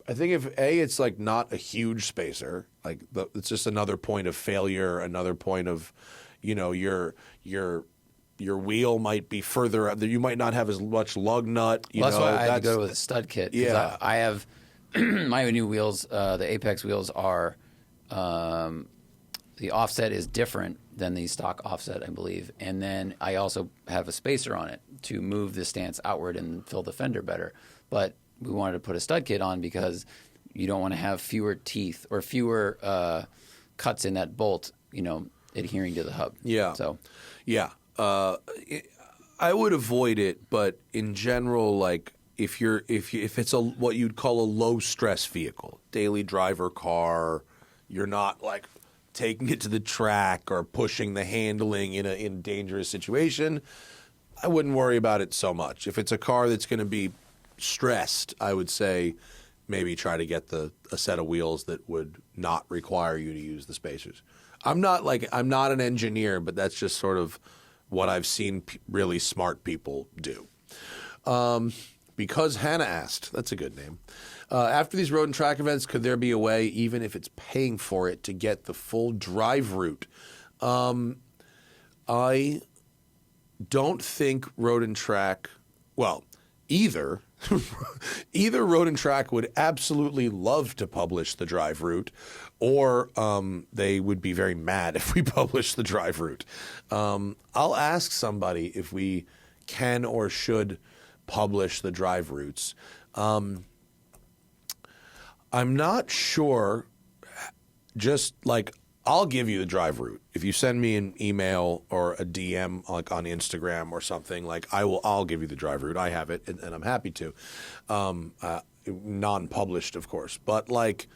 it's like not a huge spacer, like it's just another point of failure, another point of, your wheel might be further up. You might not have as much lug nut. That's why I had to go with a stud kit. Yeah, I have my new wheels. The Apex wheels are the offset is different than the stock offset, I believe, and then I also have a spacer on it to move the stance outward and fill the fender better. But we wanted to put a stud kit on because you don't want to have fewer teeth or fewer cuts in that bolt, adhering to the hub. Yeah. So, yeah. I would avoid it, but in general, like if it's what you'd call a low stress vehicle, daily driver car, you're not like taking it to the track or pushing the handling in a dangerous situation, I wouldn't worry about it so much. If it's a car that's going to be stressed, I would say maybe try to get a set of wheels that would not require you to use the spacers. I'm not an engineer, but that's just sort of what I've seen really smart people do. because Hannah asked. That's a good name. After these road and track events, could there be a way, even if it's paying for it, to get the full drive route? I don't think road and track, well, either road and track would absolutely love to publish the drive route, or they would be very mad if we publish the drive route. I'll ask somebody if we can or should publish the drive routes. I'm not sure. Just like, I'll give you the drive route if you send me an email or a DM like on Instagram or something. Like, I'll give you the drive route. I have it, and I'm happy to. Non-published, of course, but like,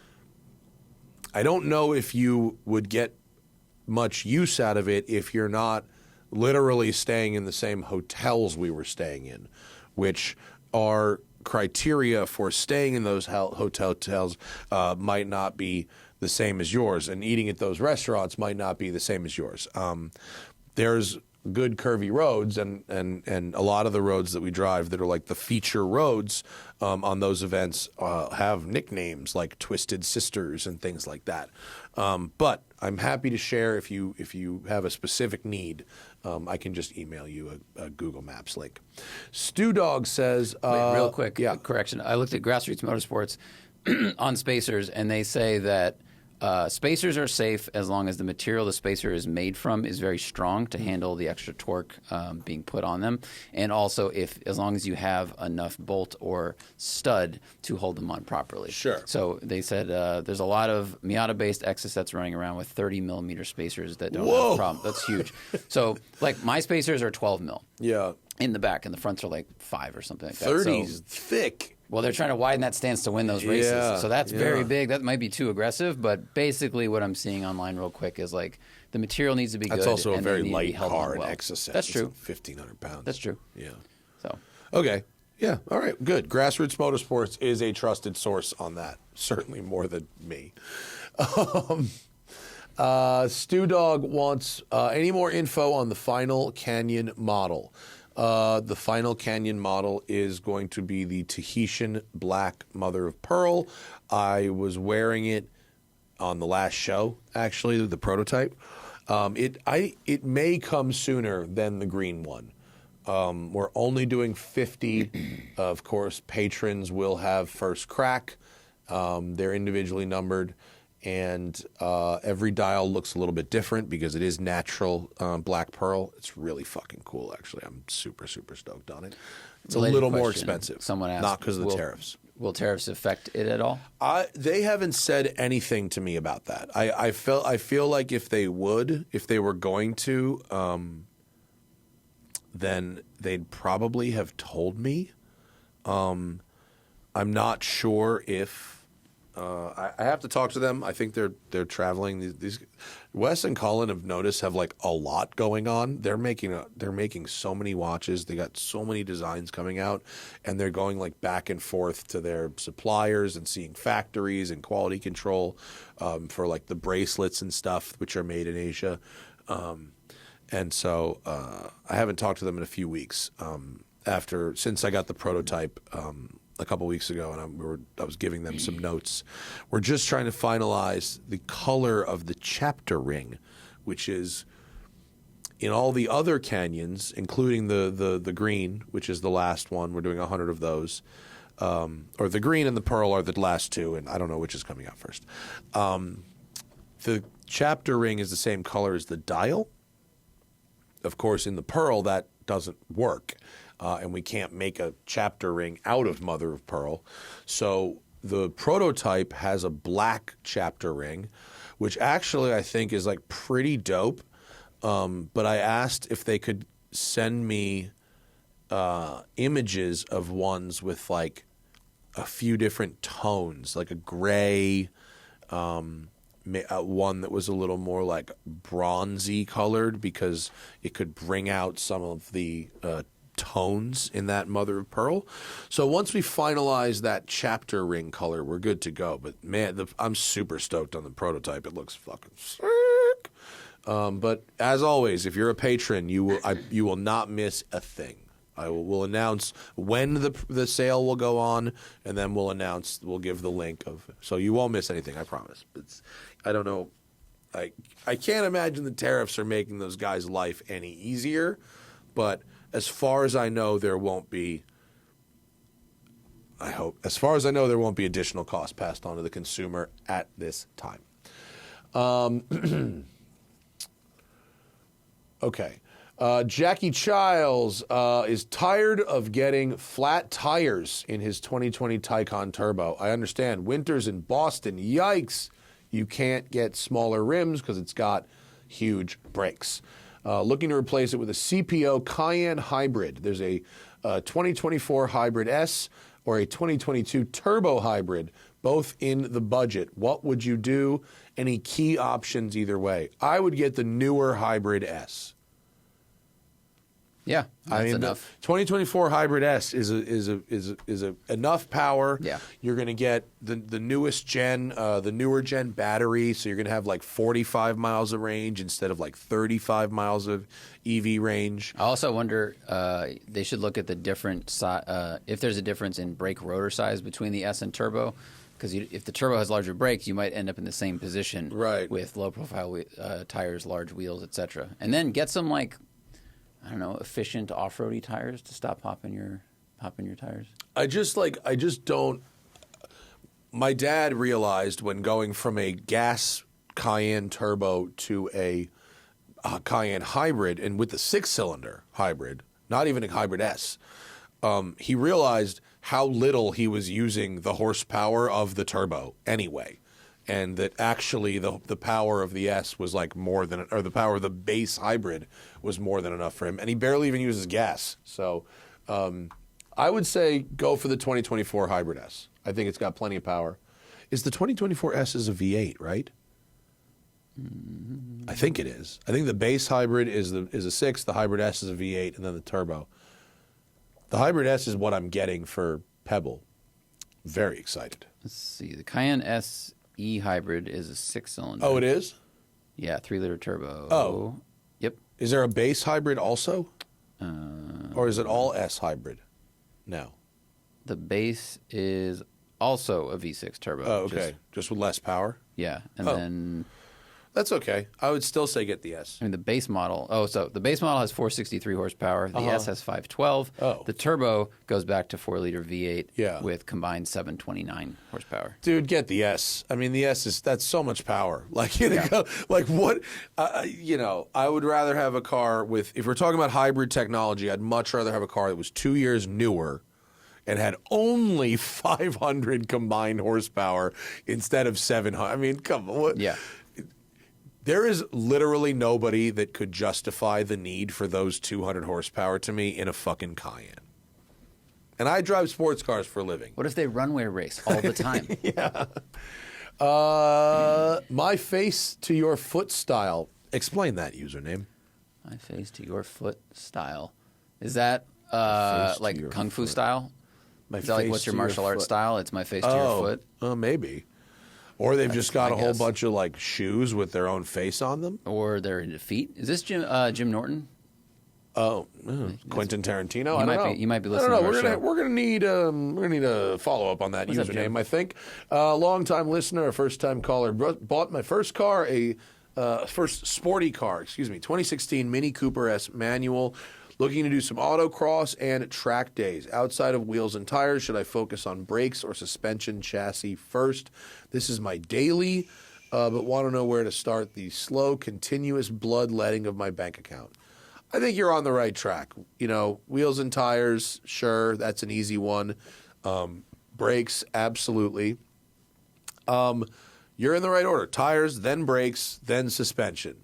I don't know if you would get much use out of it if you're not literally staying in the same hotels we were staying in, which are criteria for staying in those hotels might not be the same as yours, and eating at those restaurants might not be the same as yours. There's good curvy roads, and a lot of the roads that we drive that are like the feature roads on those events have nicknames like Twisted Sisters and things like that. But I'm happy to share if you have a specific need. I can just email you a Google Maps link. Stu Dog says... Wait, real quick, correction. I looked at Grassroots Motorsports on spacers, and they say that spacers are safe as long as the material the spacer is made from is very strong to handle the extra torque being put on them, and also as long as you have enough bolt or stud to hold them on properly. Sure. So they said there's a lot of Miata-based Exocets running around with 30 millimeter spacers that don't Whoa. have a problem. That's huge. So like my spacers are 12 mil. Yeah. In the back, and the fronts are like 5 or something like that. 30's thick. Well, they're trying to widen that stance to win those races. Yeah, So that's very yeah. big. That might be too aggressive, but basically what I'm seeing online real quick is like the material needs to be good. That's also a and very they need to be light held car, on an well. Exocet. That's true. It's 1,500 pounds. That's true. Yeah. So Okay. Yeah. All right. Good. Grassroots Motorsports is a trusted source on that. Certainly more than me. Stu Dog wants any more info on the final Canyon model. The final Canyon model is going to be the Tahitian Black Mother of Pearl. I was wearing it on the last show, actually, the prototype. It may come sooner than the green one. We're only doing 50. Of course, patrons will have first crack. They're individually numbered. And every dial looks a little bit different because it is natural black pearl. It's really fucking cool, actually. I'm super, super stoked on it. It's Related a little more question. expensive. Someone asked, not because of the tariffs. Will tariffs affect it at all? They haven't said anything to me about that. I feel like if they were going to, then they'd probably have told me. I'm not sure if. I have to talk to them. I think they're traveling. These Wes and Colin have like a lot going on. They're making so many watches. They got so many designs coming out, and they're going like back and forth to their suppliers and seeing factories and quality control for like the bracelets and stuff which are made in Asia. And so I haven't talked to them in a few weeks since I got the prototype. A couple weeks ago, and I was giving them some notes. We're just trying to finalize the color of the chapter ring, which is in all the other canyons, including the green, which is the last one. We're doing 100 of those. Or the green and the pearl are the last two, and I don't know which is coming out first. The chapter ring is the same color as the dial. Of course, in the pearl, that doesn't work. And we can't make a chapter ring out of mother of pearl. So the prototype has a black chapter ring, which actually I think is like pretty dope. But I asked if they could send me images of ones with like a few different tones, like a gray, one that was a little more like bronzy colored because it could bring out some of the tones in that mother of pearl. So once we finalize that chapter ring color, we're good to go. But man, I'm super stoked on the prototype. It looks fucking sick. But as always, if you're a patron, you will not miss a thing. We'll announce when the sale will go on, and then we'll give the link so you won't miss anything. I promise. I don't know. I can't imagine the tariffs are making those guys' life any easier, but as far as I know, there won't be. I hope. As far as I know, there won't be additional costs passed on to the consumer at this time. Okay. Jackie Childs is tired of getting flat tires in his 2020 Taycan Turbo. I understand. Winters in Boston. Yikes. You can't get smaller rims because it's got huge brakes. Looking to replace it with a CPO Cayenne hybrid. There's a 2024 Hybrid S or a 2022 Turbo Hybrid, both in the budget. What would you do? Any key options either way? I would get the newer Hybrid S. Yeah, that's enough. The 2024 Hybrid S is enough power. Yeah. You're going to get the newest gen, the newer gen battery, so you're going to have like 45 miles of range instead of like 35 miles of EV range. I also wonder they should look at the different if there's a difference in brake rotor size between the S and Turbo. Because if the Turbo has larger brakes, you might end up in the same position with low-profile tires, large wheels, etc. And then get some efficient off-roady tires to stop popping your tires. I just don't. My dad realized when going from a gas Cayenne Turbo to a Cayenne hybrid, and with the 6-cylinder hybrid, not even a Hybrid S, he realized how little he was using the horsepower of the Turbo anyway. And that actually the power of the S was like more than, or the power of the base hybrid was more than enough for him. And he barely even uses gas. So I would say go for the 2024 Hybrid S. I think it's got plenty of power. Is the 2024 S is a V8, right? I think it is. I think the base hybrid is a 6, the Hybrid S is a V8, and then the Turbo. The Hybrid S is what I'm getting for Pebble. Very excited. Let's see. The Cayenne S E-Hybrid is a 6-cylinder. Oh, it is? Yeah, 3-liter turbo. Oh. Yep. Is there a base hybrid also? Or is it all S hybrid? No. The base is also a V6 turbo. Oh, okay. Just with less power? Yeah. And then... That's okay. I would still say get the S. I mean, the base model... so the base model has 463 horsepower. The S has 512. Oh. The turbo goes back to 4-liter V8 Yeah. with combined 729 horsepower. Dude, get the S. I mean, the S that's so much power. Like, like what... I would rather have a car with... If we're talking about hybrid technology, I'd much rather have a car that was 2 years newer and had only 500 combined horsepower instead of 700. I mean, come on. What? Yeah. There is literally nobody that could justify the need for those 200 horsepower to me in a fucking Cayenne. And I drive sports cars for a living. What if they runway race all the time? Yeah. My face to your foot style. Explain that username. My face to your foot style. Is that like kung fu style? Is that like what's your martial arts style? It's my face to your foot? Maybe. Or they've just got a whole bunch of like shoes with their own face on them. Or they're into feet. Is this Jim Norton? Oh, Quentin Tarantino. I don't know. You might be listening. I don't know. To we're gonna need a follow up on that username. I think. Long time listener, a first time caller. Bought my first car, first sporty car. 2016 Mini Cooper S manual. Looking to do some autocross and track days. Outside of wheels and tires, should I focus on brakes or suspension chassis first? This is my daily, but want to know where to start the slow, continuous bloodletting of my bank account. I think you're on the right track. Wheels and tires, sure, that's an easy one. Brakes, absolutely. You're in the right order. Tires, then brakes, then suspension.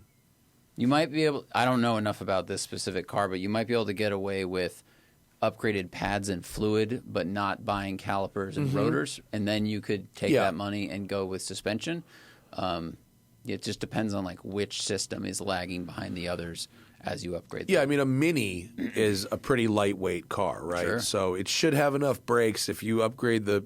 You might be able, I don't know enough about this specific car, but you might be able to get away with upgraded pads and fluid, but not buying calipers and rotors. And then you could take that money and go with suspension. It just depends on like which system is lagging behind the others as you upgrade. Yeah, I them. mean, a Mini is a pretty lightweight car, right? Sure. So it should have enough brakes. If you upgrade the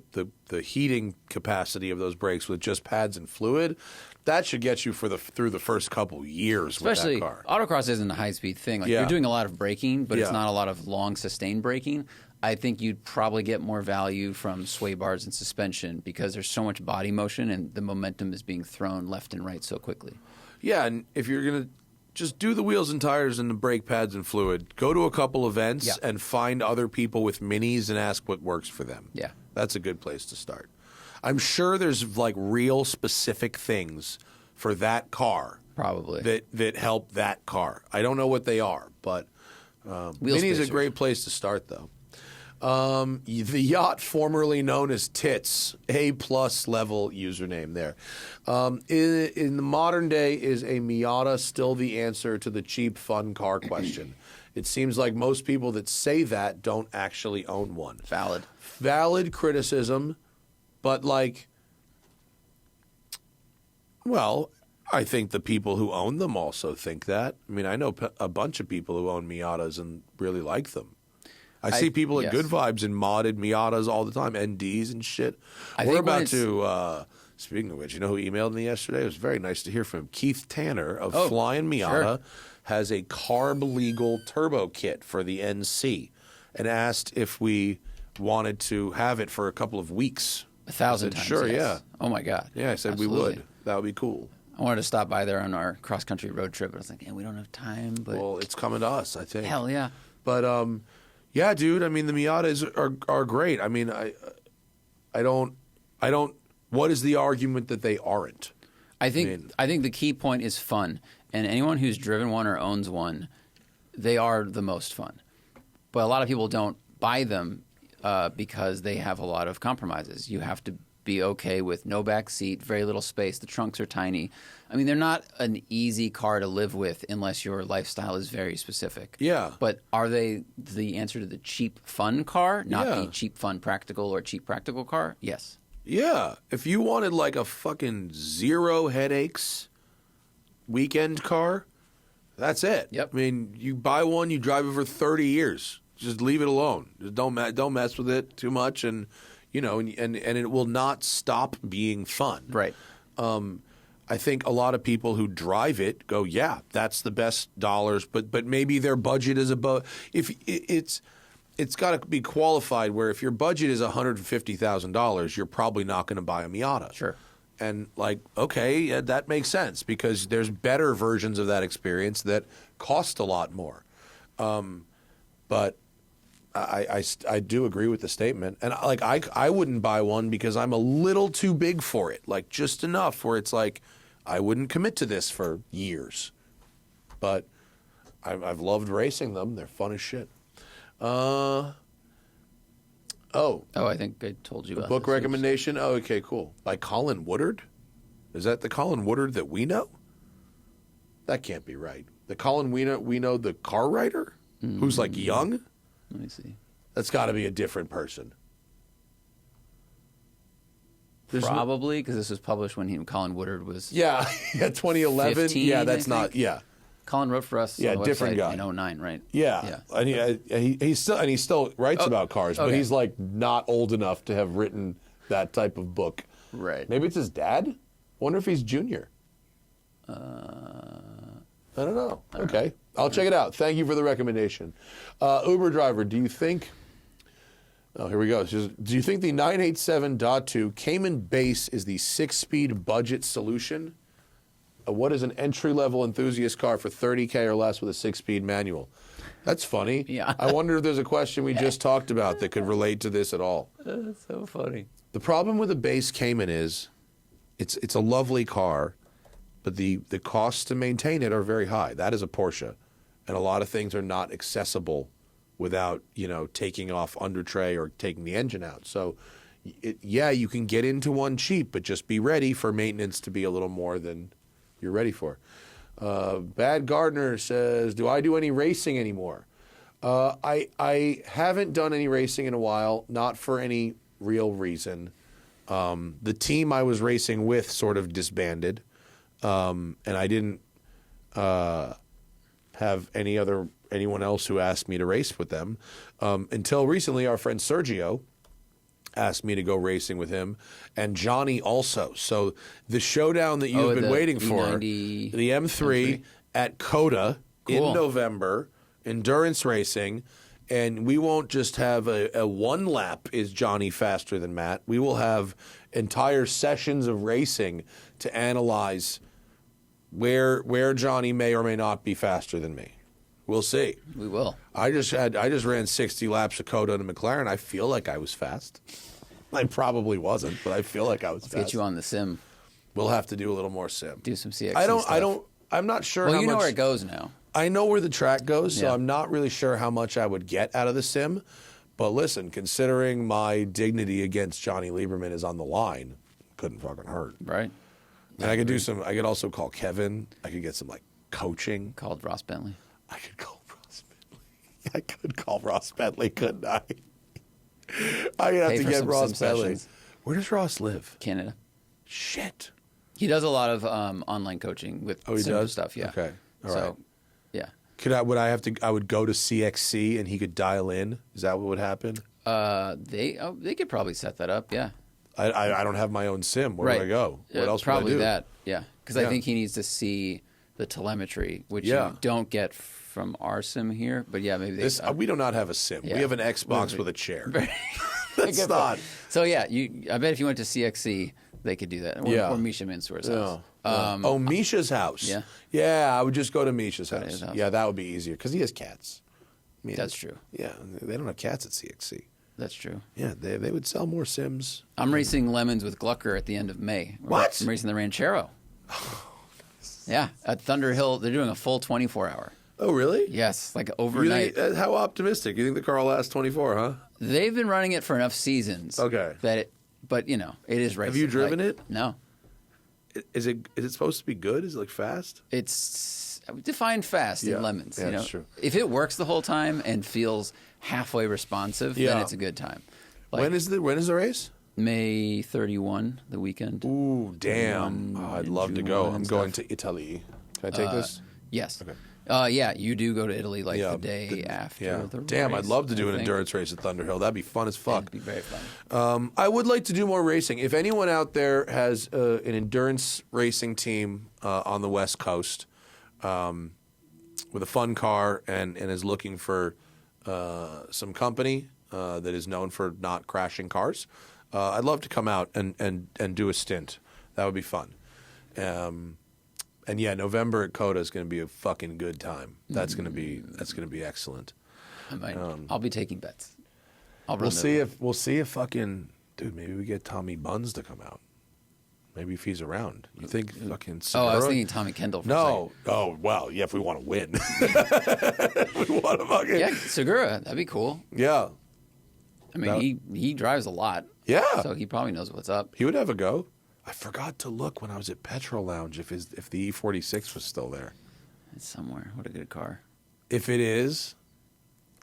heating capacity of those brakes with just pads and fluid, that should get you through the first couple years Especially, with that car. autocross isn't a high-speed thing. Like Yeah. you're doing a lot of braking, but it's Yeah. not a lot of long, sustained braking. I think you'd probably get more value from sway bars and suspension because there's so much body motion and the momentum is being thrown left and right so quickly. Yeah, and if you're going to just do the wheels and tires and the brake pads and fluid, go to a couple events Yeah. and find other people with Minis and ask what works for them. Yeah. That's a good place to start. I'm sure there's like real specific things for that car Probably. that help that car. I don't know what they are, but Wheel Mini is a spacers. great place to start, though. The yacht formerly known as Tits, A+ level username there. In the modern day, is a Miata still the answer to the cheap, fun car question? It seems like most people that say that don't actually own one. Valid. Valid criticism, but like, well, I think the people who own them also think that. I mean, I know a bunch of people who own Miatas and really like them. I see people at yes. Good Vibes in modded Miatas all the time, NDs and shit. I We're think when about it's- to, speaking of which, you know who emailed me yesterday? It was very nice to hear from him. Keith Tanner of Oh, Flying Miata sure. has a carb-legal turbo kit for the NC and asked if we wanted to have it for a couple of weeks. 1,000 I said, times. sure, yes. yeah. Oh my God. Yeah, I said Absolutely. we would. That would be cool. I wanted to stop by there on our cross country road trip, but I was like, we don't have time. But Well, it's coming to us, I think. hell yeah. But yeah, dude. I mean, the Miatas are great. I mean, I don't. What is the argument that they aren't? I think the key point is fun, and anyone who's driven one or owns one, they are the most fun. But a lot of people don't buy them because they have a lot of compromises. You have to be okay with no back seat, very little space. The trunks are tiny. I mean, they're not an easy car to live with unless your lifestyle is very specific. Yeah. But are they the answer to the cheap fun car, not Yeah. the cheap fun practical or cheap practical car? Yes. Yeah. If you wanted like a fucking zero headaches weekend car, that's it. Yep. I mean, you buy one, you drive it for 30 years. Just leave it alone. Just don't mess with it too much, and you know, and it will not stop being fun. Right. I think a lot of people who drive it go, yeah, that's the best dollars, but maybe their budget is above. If it's got to be qualified where if your budget is $150,000, you're probably not going to buy a Miata. Sure. And like, okay, yeah, that makes sense because there's better versions of that experience that cost a lot more. But I do agree with the statement, and like I wouldn't buy one because I'm a little too big for it, like just enough where it's like I wouldn't commit to this for years. But I've loved racing them; they're fun as shit. Oh, I think I told you about Book this. recommendation. Oh, okay, cool. By Colin Woodard. Is that the Colin Woodard that we know? That can't be right. The Colin we know the car writer who's like young. Let me see. That's got to be a different person. There's no- Probably because this was published when Colin Woodard was. yeah, 2011. 15, Yeah, that's I not. think. Yeah, Colin wrote for us. Yeah, on the different website guy. in 09, right? yeah. Yeah. And he still writes Oh, about cars, but okay. he's like not old enough to have written that type of book. Right. Maybe it's his dad. Wonder if he's junior. I don't know. Okay. I'll check it out. Thank you for the recommendation. Uber driver, do you think... Oh, here we go. It says, do you think the 987.2 Cayman base is the 6-speed budget solution? What is an entry-level enthusiast car for $30K or less with a 6-speed manual? That's funny. Yeah. I wonder if there's a question we just talked about that could relate to this at all. That's so funny. The problem with a base Cayman is it's a lovely car, but the costs to maintain it are very high. That is a Porsche, and a lot of things are not accessible without, taking off under tray or taking the engine out. So, you can get into one cheap, but just be ready for maintenance to be a little more than you're ready for. Bad Gardner says, do I do any racing anymore? I haven't done any racing in a while, not for any real reason. The team I was racing with sort of disbanded, and I didn't have anyone else who asked me to race with them. Until recently, our friend Sergio asked me to go racing with him, and Johnny also. So the showdown that you've been waiting for, the M3 at COTA in November, endurance racing, and we won't just have a one lap is Johnny faster than Matt. We will have entire sessions of racing to analyze where Johnny may or may not be faster than me. We'll see. We will. I just ran 60 laps of COTA in a McLaren. I feel like I was fast. I probably wasn't, but I feel like I was fast. Get you on the sim. We'll have to do a little more sim. Do some CXC stuff. I'm not sure. Well, you know where it goes now. I know where the track goes, so I'm not really sure how much I would get out of the sim. But listen, considering my dignity against Johnny Lieberman is on the line, couldn't fucking hurt. Right. And I could do some. I could also call Kevin. I could get some like coaching. Called Ross Bentley. I could call Ross Bentley. I could call Ross Bentley, couldn't I? I have to get Ross Bentley. Where does Ross live? Canada. Shit. He does a lot of online coaching with sim stuff. Yeah. Okay. All so, right. Yeah. I would go to CXC and he could dial in. Is that what would happen? They could probably set that up. Yeah. I don't have my own sim. Where do I go? What else probably would I do? that. Yeah. Because I think he needs to see the telemetry, which you don't get from our sim here. But yeah, maybe we do not have a sim. Yeah. We have an Xbox with a chair. That's not. So yeah, I bet if you went to CXC, they could do that. Or Misha Mansour's house. Misha's house. Yeah. Yeah, I would just go to Misha's house. Yeah, that would be easier because he has cats. I mean, that's true. Yeah, they don't have cats at CXC. That's true. Yeah, they would sell more sims. I'm racing Lemons with Glucker at the end of May. What? I'm racing the Ranchero. Yeah, at Thunder Hill, they're doing a full 24-hour. Oh, really? Yes, like overnight. How optimistic? You think the car will last 24, huh? They've been running it for enough seasons. Okay. But it is racing. Have you driven it? No. Is it supposed to be good? Is it like fast? It's defined fast in Lemons. Yeah, that's true. If it works the whole time and feels halfway responsive, then it's a good time. Like, when is the race? May 31, the weekend. Ooh, damn! I'd love to go. I'm going to Italy. Can I take this? Yes. Okay. Yeah, you do go to Italy the day after the race. Damn, I'd love to do an endurance race at Thunder Hill. That'd be fun as fuck. It'd be very fun. I would like to do more racing. If anyone out there has an endurance racing team on the West Coast with a fun car and is looking for some company that is known for not crashing cars, I'd love to come out and do a stint. That would be fun. And yeah, November at COTA is going to be a fucking good time. That's going to be excellent. I'll be taking bets. We'll see if fucking dude. Maybe we get Tommy Buns to come out. Maybe if he's around. You think fucking Segura? Oh, I was thinking Tommy Kendall. No. Oh well, yeah. If we want to win, if we want to fucking Segura. That'd be cool. Yeah. I mean, he drives a lot. Yeah. So he probably knows what's up. He would have a go. I forgot to look when I was at Petrol Lounge if the E46 was still there. It's somewhere. What a good car. If it is,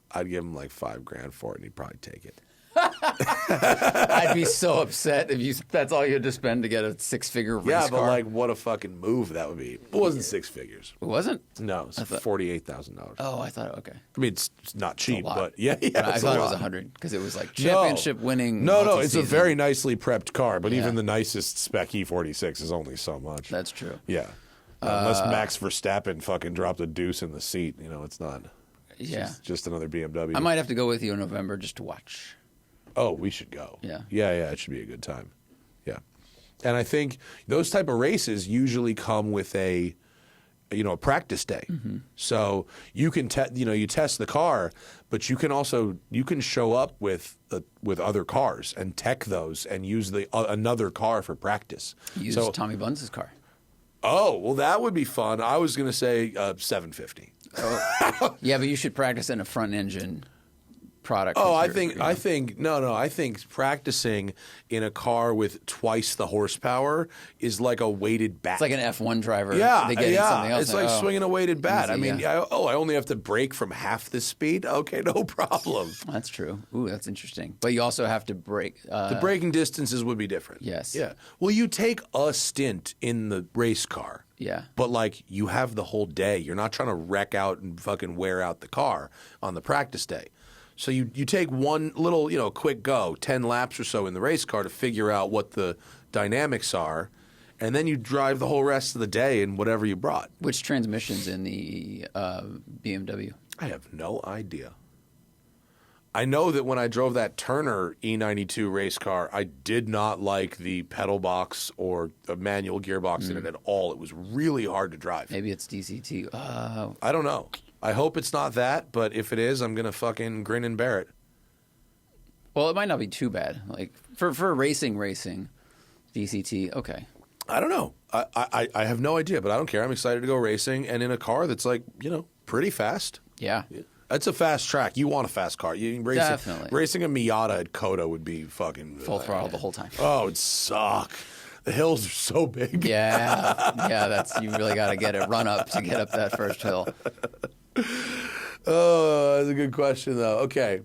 I'd give him like $5,000 for it, and he'd probably take it. I'd be so upset if that's all you had to spend to get a six-figure race car. Yeah, but like, what a fucking move that would be. It wasn't six figures. It wasn't? No, it's $48,000. Oh, I thought, okay. I mean, it's not cheap, but yeah. But I thought it was 100 because it was like championship winning. No, it's a very nicely prepped car, but even the nicest spec E46 is only so much. That's true. Yeah. Unless Max Verstappen fucking dropped a deuce in the seat, it's not. It's just another BMW. I might have to go with you in November just to watch. Oh, we should go. Yeah. Yeah, it should be a good time. Yeah. And I think those type of races usually come with a practice day. Mm-hmm. So you can you test the car, but you can show up with other cars and tech those and use another car for practice. Use Tommy Buns' car. Oh, well, that would be fun. I was going to say 750. Yeah, but you should practice in a front engine product. Oh, I material, think no. I think practicing in a car with twice the horsepower is like a weighted bat. It's like an F1 driver. Yeah, they get something else. It's like swinging a weighted bat. Easy, I mean, I only have to brake from half the speed. Okay, no problem. That's true. Ooh, that's interesting. But you also have to brake. The braking distances would be different. Yes. Yeah. Well, you take a stint in the race car. Yeah. But like you have the whole day. You're not trying to wreck out and fucking wear out the car on the practice day. So you take one little, quick go, 10 laps or so in the race car to figure out what the dynamics are, and then you drive the whole rest of the day in whatever you brought. Which transmission's in the BMW? I have no idea. I know that when I drove that Turner E92 race car, I did not like the pedal box or the manual gearbox in it at all. It was really hard to drive. Maybe it's DCT. I don't know. I hope it's not that, but if it is, I'm going to fucking grin and bear it. Well, it might not be too bad. Like for racing, DCT, okay. I don't know. I have no idea, but I don't care. I'm excited to go racing and in a car that's like, pretty fast. Yeah. It's a fast track. You want a fast car. Definitely. Racing a Miata at Coda would be fucking... Full throttle the whole time. Oh, it'd suck. The hills are so big. Yeah, you really got to get a run up to get up that first hill. Oh, that's a good question, though. Okay.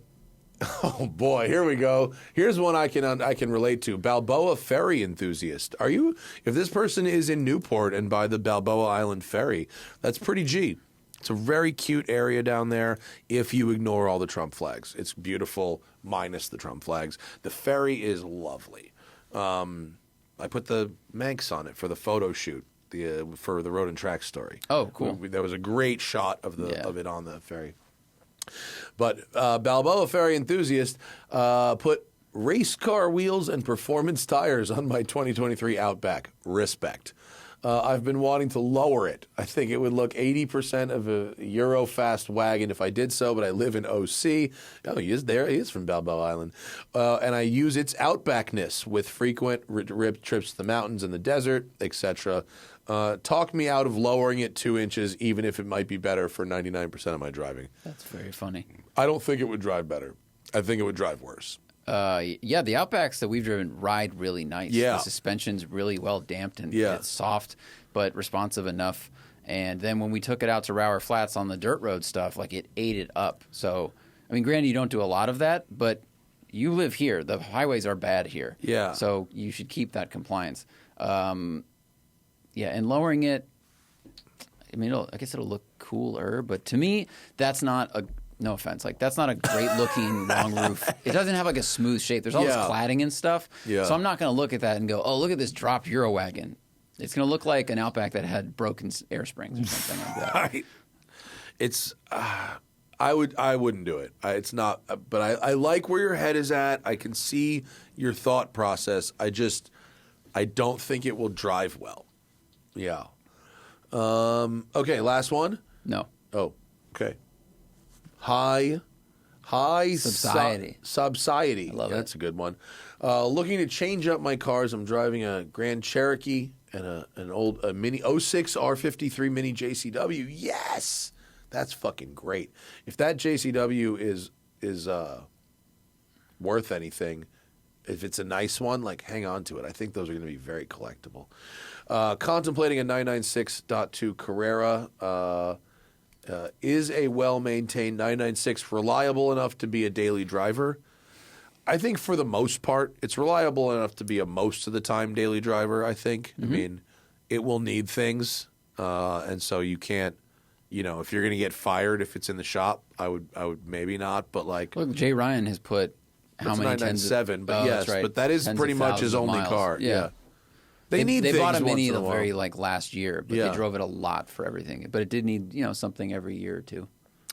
Oh, boy. Here we go. Here's one I can relate to. Balboa Ferry enthusiast. Are you? If this person is in Newport and by the Balboa Island Ferry, that's pretty G. It's a very cute area down there if you ignore all the Trump flags. It's beautiful minus the Trump flags. The ferry is lovely. I put the Manx on it for the photo shoot. For the Road and Track story. Oh, cool. There was a great shot of it on the ferry. But Balboa Ferry enthusiast put race car wheels and performance tires on my 2023 Outback. Respect. I've been wanting to lower it. I think it would look 80% of a Eurofast wagon if I did so, but I live in OC. Oh, he is there. He is from Balboa Island. And I use its Outbackness with frequent trips to the mountains and the desert, etc. Talk me out of lowering it 2 inches, even if it might be better for 99% of my driving. That's very funny. I don't think it would drive better. I think it would drive worse. Yeah, the Outbacks that we've driven ride really nice. Yeah. The suspension's really well damped and Yeah. it's soft but responsive enough. And then when we took it out to Rower Flats on the dirt road stuff, like it ate it up. So, I mean, granted, you don't do a lot of that, but you live here. The highways are bad here. Yeah. So you should keep that compliance. Yeah, and lowering it, I mean, I guess it'll look cooler, but to me, that's not a... No offense. Like, that's not a great-looking long roof. It doesn't have, like, a smooth shape. There's all this cladding and stuff. Yeah. So I'm not going to look at that and go, oh, look at this drop Eurowagon. It's going to look like an Outback that had broken air springs or something like that. Right. It's... I wouldn't do it. It's not... But I like where your head is at. I can see your thought process. I don't think it will drive well. Yeah. Okay, last one? No. Oh, okay. High Subsidy. Subsidy. I love it. That's a good one. Looking to change up my cars. I'm driving a Grand Cherokee and a mini 06 R53 Mini JCW. Yes, that's fucking great. If that JCW is worth anything, if it's a nice one, like hang on to it. I think those are going to be very collectible. Contemplating a 996.2 Carrera. Is a well-maintained 996 reliable enough to be a daily driver? I think for the most part, it's reliable enough to be a most of the time daily driver, I think. Mm-hmm. I mean, it will need things, and so you can't, if you're going to get fired if it's in the shop, I would maybe not, but like... Look, Jay Ryan has put how many 997, but yes, right. But that is pretty much his only car. Yeah. They bought a Mini the very last year, but they drove it a lot for everything. But it did need something every year or two.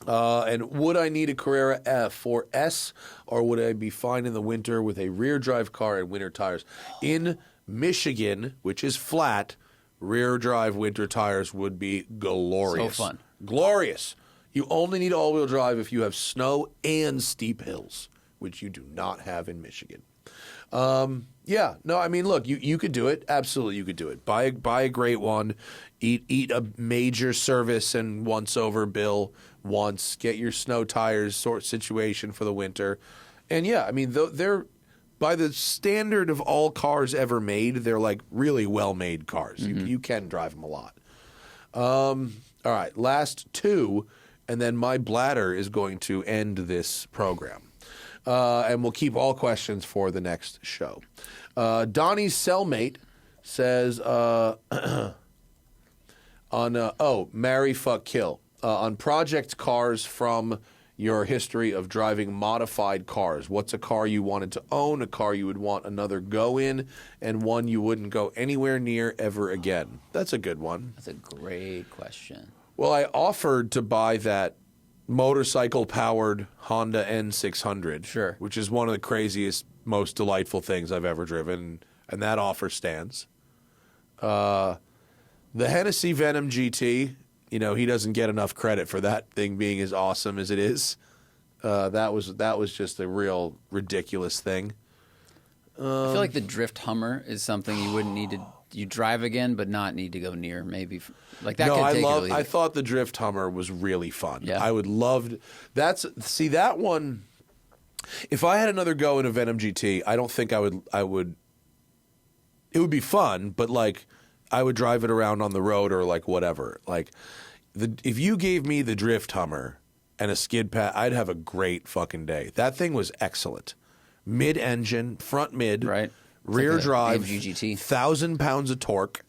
And would I need a Carrera F4S, or would I be fine in the winter with a rear drive car and winter tires? In Michigan, which is flat, rear drive winter tires would be glorious. So fun. Glorious. You only need all-wheel drive if you have snow and steep hills, which you do not have in Michigan. Yeah, no, I mean, look, you could do it. Absolutely, you could do it. Buy a great one, eat a major service and once over bill once. Get your snow tires sort situation for the winter, and yeah, I mean, they're by the standard of all cars ever made, they're like really well made cars. You can drive them a lot. All right, last two, and then my bladder is going to end this program. And we'll keep all questions for the next show. Donnie's cellmate says marry, fuck, kill. On project cars from your history of driving modified cars, what's a car you wanted to own, a car you would want another go in, and one you wouldn't go anywhere near ever again? That's a good one. That's a great question. Well, I offered to buy that motorcycle-powered Honda N600, sure, which is one of the craziest, most delightful things I've ever driven, and that offer stands. The Hennessy Venom GT, he doesn't get enough credit for that thing being as awesome as it is. That was just a real ridiculous thing. I feel like the Drift Hummer is something you wouldn't need to you drive again, but not need to go near. Maybe like that. No, could take I thought the Drift Hummer was really fun. Yeah. I would love that one. If I had another go in a Venom GT, I don't think I would. It would be fun, but like I would drive it around on the road or like whatever. Like if you gave me the Drift Hummer and a skid pad, I'd have a great fucking day. That thing was excellent. Mid-engine, front mid, right. Rear like drive, GT. 1,000 pounds of torque,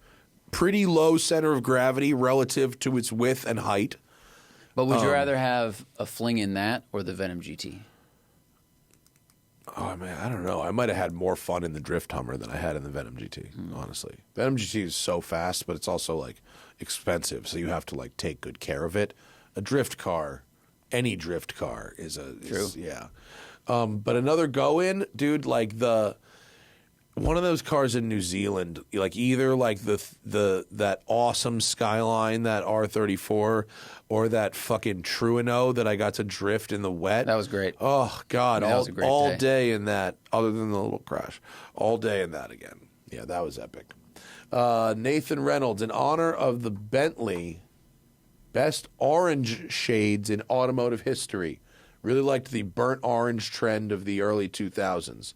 pretty low center of gravity relative to its width and height. But would you rather have a fling in that or the Venom GT? Oh, man, I don't know. I might have had more fun in the Drift Hummer than I had in the Venom GT, honestly. Venom GT is so fast, but it's also, like, expensive, so you have to, like, take good care of it. A drift car, any drift car is True. Yeah. But another go-in, dude, like one of those cars in New Zealand, like either like that awesome Skyline, that R34, or that fucking Trueno that I got to drift in the wet. That was great. Oh God, that was a great all day. day in that. Other than the little crash, all day in that again. Yeah, that was epic. Nathan Reynolds, in honor of the Bentley best orange shades in automotive history. Really liked the burnt orange trend of the early 2000s.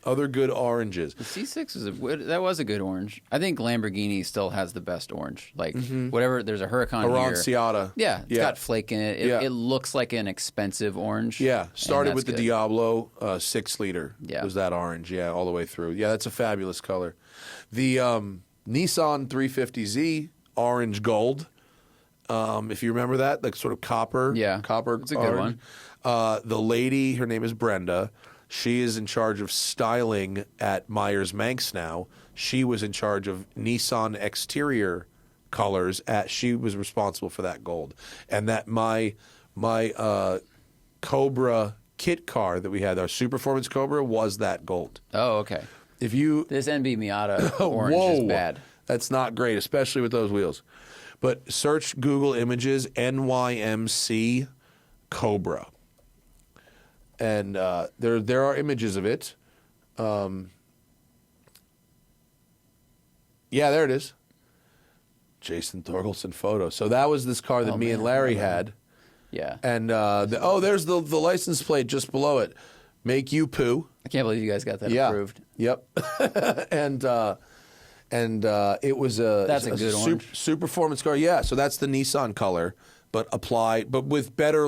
Other good oranges. The C6 that was a good orange. I think Lamborghini still has the best orange. Like whatever, there's a Huracan Aranciata. Yeah, it's got flake in it. It looks like an expensive orange. Yeah, started with the good. Diablo 6-liter. Yeah. Was that orange? Yeah, all the way through. Yeah, that's a fabulous color. The Nissan 350Z orange gold. If you remember that, like sort of copper. Yeah, copper. it's a good orange. The lady, her name is Brenda. She is in charge of styling at Myers Manx now. She was in charge of Nissan exterior colors. She was responsible for that gold. And that my Cobra kit car that we had, our Super Performance Cobra, was that gold. Oh, okay. If you This NB Miata orange is bad. That's not great, especially with those wheels. But search Google Images NYMC Cobra. And there are images of it. Yeah, there it is. Jason Thorgelson photo. So that was this car that me and Larry had. Yeah. And there's the license plate just below it. Make you poo. I can't believe you guys got that approved. Yep. and it was That's a good orange. super performance car. Yeah. So that's the Nissan color, but with better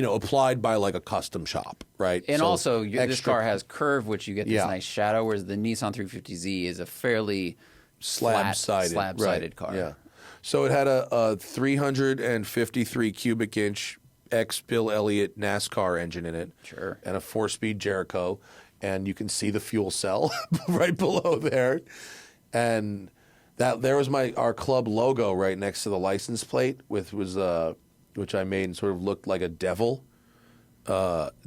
applied by like a custom shop, right? And so also, this car has curve, which you get this Yeah. nice shadow, whereas the Nissan 350Z is a fairly slab-sided car. Yeah. So it had a 353 cubic inch ex-Bill Elliott NASCAR engine in it. Sure. And a 4-speed Jericho. And you can see the fuel cell right below there. And there was our club logo right next to the license plate, which I made and sort of looked like a devil,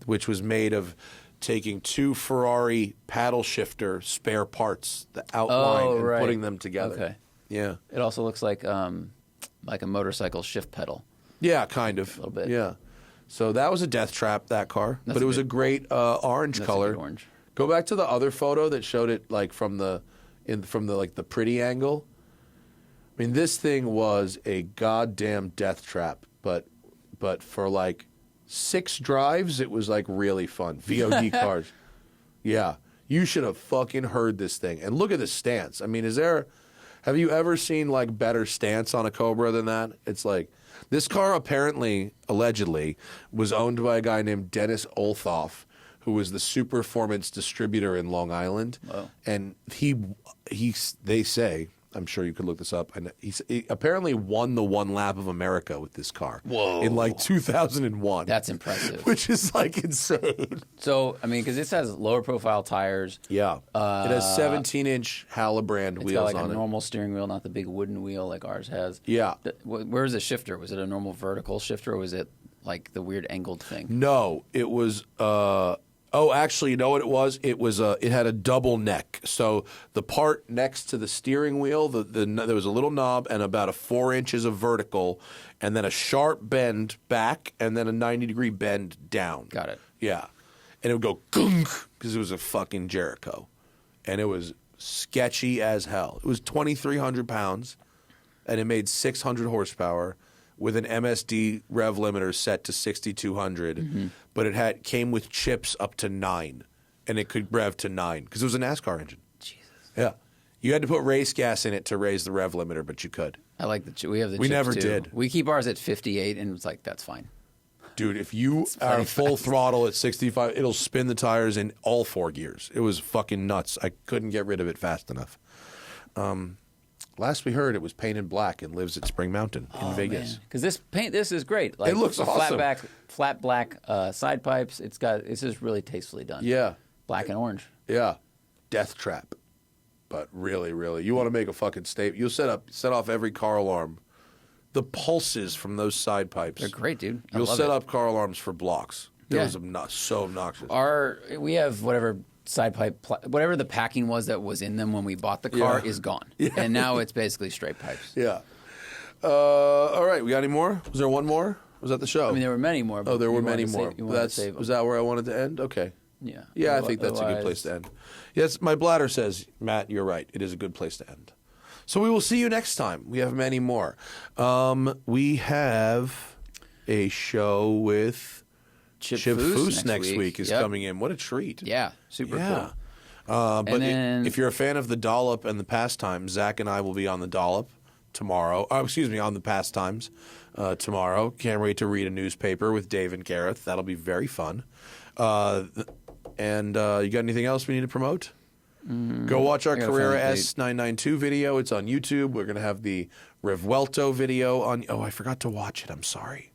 which was made of taking 2 Ferrari paddle shifter spare parts, the outline, and putting them together. Okay. Yeah. It also looks like a motorcycle shift pedal. Yeah, kind of. A little bit. Yeah. So that was a death trap, that car. But it was a great orange That's color. a good orange. Go back to the other photo that showed it like from the like the pretty angle. I mean, this thing was a goddamn death trap, but for like 6 drives, it was like really fun. VOD cars. Yeah. You should have fucking heard this thing. And look at the stance. I mean, have you ever seen like better stance on a Cobra than that? It's like, this car apparently, allegedly, was owned by a guy named Dennis Olthoff, who was the Superformance distributor in Long Island. Wow. And they say, I'm sure you could look this up, and he apparently won the one lap of America with this car. Whoa. In like 2001. That's impressive. Which is like insane. So, I mean, because this has lower profile tires. Yeah. It has 17-inch Halabrand It's wheels got like on a it. normal steering wheel, not the big wooden wheel like ours has. Yeah. Where's the shifter? Was it a normal vertical shifter, or was it like the weird angled thing? No, it was. Actually, you know what it was? It was. It had a double neck. So the part next to the steering wheel, there was a little knob and about 4 inches of vertical, and then a sharp bend back, and then a 90-degree bend down. Got it. Yeah, and it would go gunk because it was a fucking Jericho, and it was sketchy as hell. It was 2,300 pounds, and it made 600 horsepower. With an MSD rev limiter set to 6,200, but it came with chips up to 9, and it could rev to 9 because it was a NASCAR engine. Jesus. Yeah, you had to put race gas in it to raise the rev limiter, but you could. I like we have the We chips never too. did. We keep ours at 58, and it's like, that's fine. Dude, if you are full throttle at 65, it'll spin the tires in all 4 gears. It was fucking nuts. I couldn't get rid of it fast enough. Last we heard, it was painted black and lives at Spring Mountain in Vegas. Because this is great. Like, It looks awesome. Flat black side pipes. This is really tastefully done. Yeah. Black and orange. Yeah. Death trap. But really, really, you want to make a fucking statement. You'll set off every car alarm. The pulses from those side pipes. They're great, dude. You'll set up car alarms for blocks. It Yeah. was so obnoxious. We have whatever side pipe, whatever the packing was that was in them when we bought the car is gone. Yeah. And now it's basically straight pipes. Yeah. All right, we got any more? Was there one more? Was that the show? I mean, there were many more. Oh, there were many more. Was Was that where I wanted to end? Okay. Yeah. Yeah, I think that's a good place to end. Yes, my bladder says, Matt, you're right. It is a good place to end. So we will see you next time. We have many more. We have a show with Chip Foose next week is coming in. What a treat. Yeah, super cool. But then, if you're a fan of the Dollop and the Pastimes, Zach and I will be on the Dollop tomorrow. On the Pastimes tomorrow. Can't wait to read a newspaper with Dave and Gareth. That'll be very fun. And you got anything else we need to promote? Go watch our Carrera S992 video. It's on YouTube. We're going to have the Revuelto video on. Oh, I forgot to watch it. I'm sorry.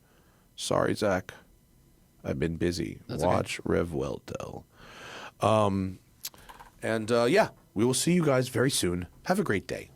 Sorry, Zach. I've been busy. Watch okay. Revuelto. Yeah, we will see you guys very soon. Have a great day.